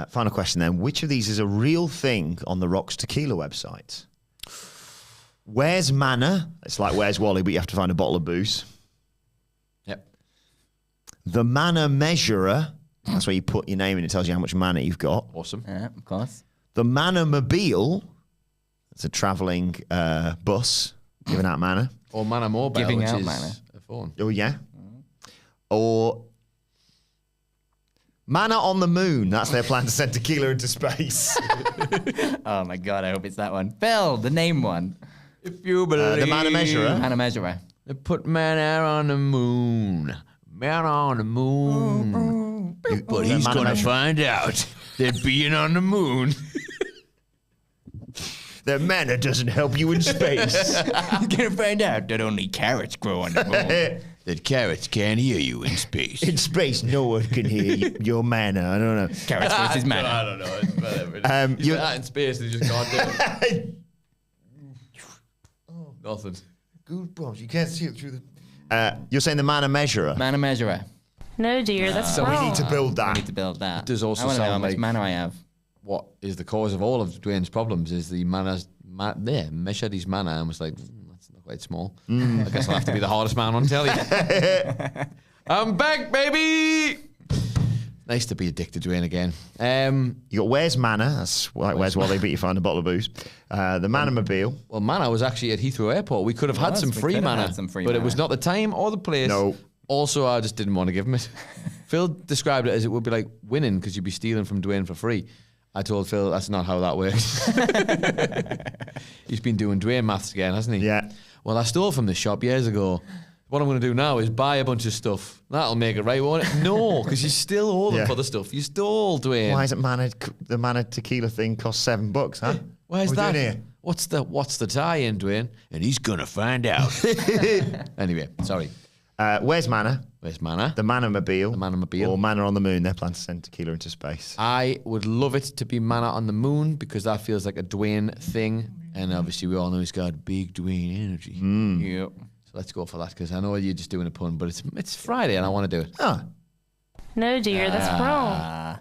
Final question then. Which of these is a real thing on The Rock's tequila website? Where's Manna? It's like Where's Wally, but you have to find a bottle of booze. Yep. The Manna Measurer. That's where you put your name and it tells you how much mana you've got. Awesome. Yeah, of course. The Manna-mobile. It's a travelling bus giving out mana. Or Mana Mobile, Giving which out is mana. a phone. Oh, yeah. Or Mana on the Moon. That's their plan to send tequila into space. Oh my God, I hope it's that one. Phil, the name one. If you believe. The Mana Measurer. Mana Measurer. They put mana on the moon. Man on the moon. But he's Mana going to Measurer. find out that being on the moon. Their mana doesn't help you in space. You're going to find out that only carrots grow on the moon. That carrots can't hear you in space. In space, no one can hear your mana. I don't know. Carrots versus mana. I don't know. It's whatever. You're- That in space, they just can't do it. Nothing. Goosebumps. You can't see it through the... you're saying the Mana Measurer? Mana Measurer. No, dear, that's So wrong. we need to build I that. need to build that. It does also I want to know how sound much like- mana I have. What is the cause of all of Dwayne's problems is the measured his mana and was like, that's not quite small. I guess I'll have to be the hardest man on telly. I'm back, baby! Nice to be addicted to Dwayne again. You got Where's Mana? That's like Where's Wally, but you find a bottle of booze. The Mana-mobile. Well, mana was actually at Heathrow Airport. We could have had some we free could have mana, had some free but it mana. was not the time or the place. No. Also, I just didn't want to give him it. Phil described it as it would be like winning because you'd be stealing from Dwayne for free. I told Phil that's not how that works. He's been doing Dwayne maths again, hasn't he? Yeah. Well, I stole from this shop years ago. What I'm going to do now is buy a bunch of stuff. That'll make it right, won't it? No, because you still owe them Yeah. for the stuff you stole, Dwayne. Why isn't the Mana tequila thing cost $7, huh? Where's What are we that? doing here? What's the tie-in, Dwayne? And he's gonna find out. Anyway, sorry. Where's Mana? Where's mana? The Mana-mobile. The Mana-mobile. Or Mana on the Moon. Their plan to send tequila into space. I would love it to be mana on the moon because that feels like a Dwayne thing, and obviously we all know he's got big Dwayne energy. Yep. So let's go for that because I know you're just doing a pun, but it's Friday and I want to do it. Oh, No, dear, that's wrong.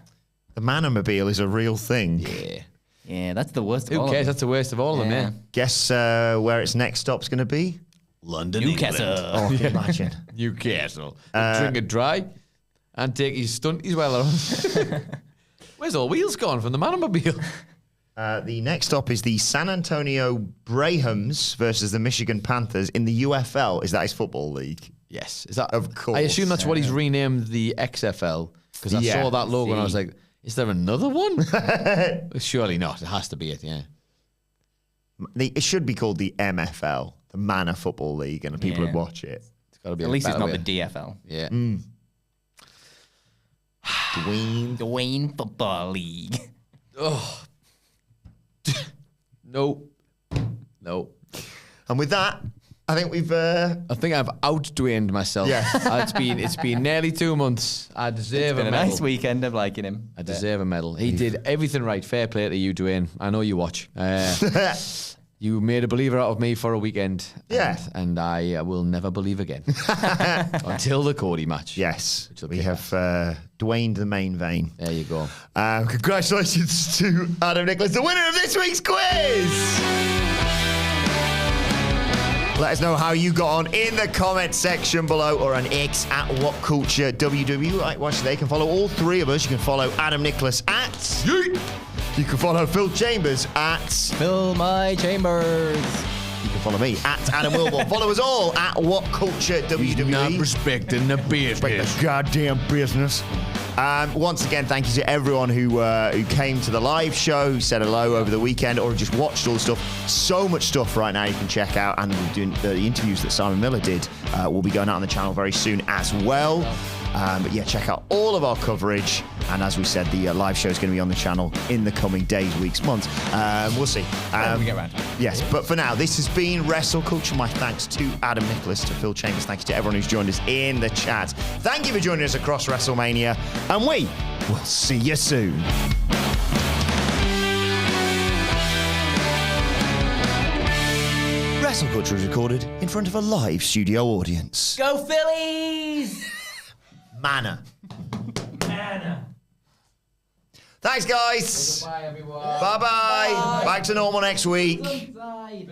the Mana-mobile is a real thing. Yeah. Yeah, that's the worst of Who all cares? of That's the worst of all of them, Yeah. yeah. Guess where its next stop's going to be? London, Newcastle. Oh, I can imagine. Newcastle. Drink it dry and take his stunties well on. Where's all wheels gone from the Manamobile? The next stop is the San Antonio Brahms versus the Michigan Panthers in the UFL. Is that his football league? Yes. Is that? Of course. I assume that's what he's renamed the XFL because I Yeah. saw that logo and I was See. like, is there another one? Surely not. It has to be it, yeah. It should be called the MFL, the Mana Football League, and people Yeah. would watch it. It's got to be At a least it's better not way. the DFL. Yeah. Dwayne Football League. No. No. And with that, I think we've... I think I've out-Dwayne'd myself. Yeah. It's been nearly 2 months. I deserve Been a a medal. nice weekend of liking him. I deserve a medal. He did everything right. Fair play to you, Dwayne. I know you watch. You made a believer out of me for a weekend. Yeah. And I will never believe again. Until the Cody match. Yes, Which will we kick have Dwayne the main vein. There you go. Congratulations to Adam Nicholas, the winner of this week's quiz! Let us know how you got on in the comment section below or on X at WhatCultureWW. Likewise, they can follow all three of us. You can follow Adam Nicholas at Yeet. You can follow Phil Chambers at Fill my chambers. You can follow me at Adam Wilbourn. Follow us all at WhatCultureWW. Not respecting the business. The goddamn business. Once again, thank you to everyone who came to the live show, who said hello over the weekend, or just watched all the stuff. So much stuff right now you can check out, and we're doing the interviews that Simon Miller did will be going out on the channel very soon as well. But yeah, check out all of our coverage. And as we said, the live show is going to be on the channel in the coming days, weeks, months. We'll see. When we get around. Yes, but for now, this has been WrestleCulture. My thanks to Adam Nicholas, to Phil Chambers. Thank you to everyone who's joined us in the chat. Thank you for joining us across WrestleMania. And we will see you soon. WrestleCulture is recorded in front of a live studio audience. Go Phillies! Manna. Thanks, guys. Bye, everyone. Bye-bye. Back to normal next week. Bye.